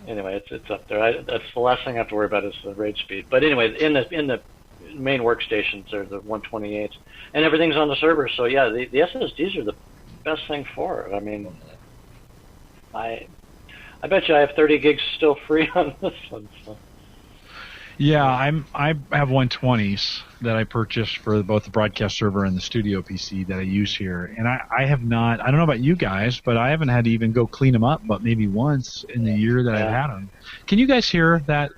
anyway, it's up there. That's the last thing I have to worry about is the RAID speed. But anyway, in the main workstations are the 128s, and everything's on the server. So yeah, the SSDs are the best thing for it. I mean, I bet you I have 30 gigs still free on this one. So. Yeah, I have 120s that I purchased for both the broadcast server and the studio PC that I use here, and I have not. I don't know about you guys, but I haven't had to even go clean them up, but maybe once in the year that I've had them. Can you guys hear that?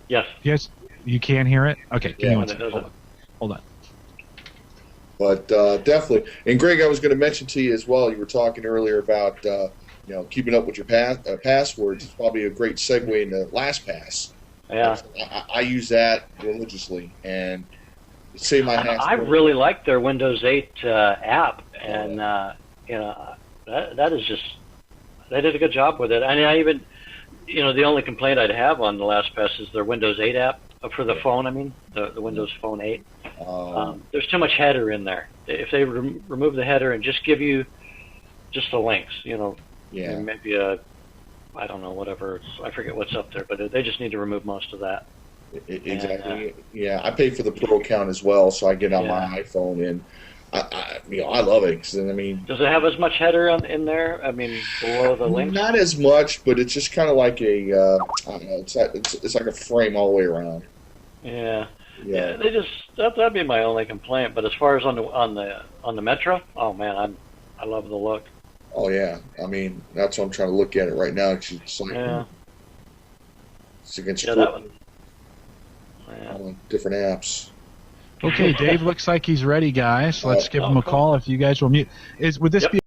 Yes. You can hear it. Okay, give me one second. Hold on. But definitely, and Greg, I was going to mention to you as well. You were talking earlier about keeping up with your passwords. It's probably a great segue into LastPass. Yeah, I use that religiously, and save my hassle. I really like their Windows 8 app, and that is just, they did a good job with it. I even, the only complaint I'd have on the LastPass is their Windows 8 app for the phone. I mean, the Windows Phone 8. There's too much header in there. If they remove the header and just give you just the links, maybe I don't know, whatever. I forget what's up there, but they just need to remove most of that. Exactly. Yeah, I pay for the Pro account as well, so I get on my iPhone, and I love it. 'Cause, does it have as much header in there? I mean, below the links? Not as much, but it's just kind of like I don't know. It's like a frame all the way around. Yeah. They just that'd be my only complaint. But as far as on the Metro, oh man, I love the look. Oh yeah, I mean that's what I'm trying to look at it right now. It's like it's against that one. all different apps. Okay, Dave looks like he's ready, guys. Let's give him a call if you guys will mute. Would this be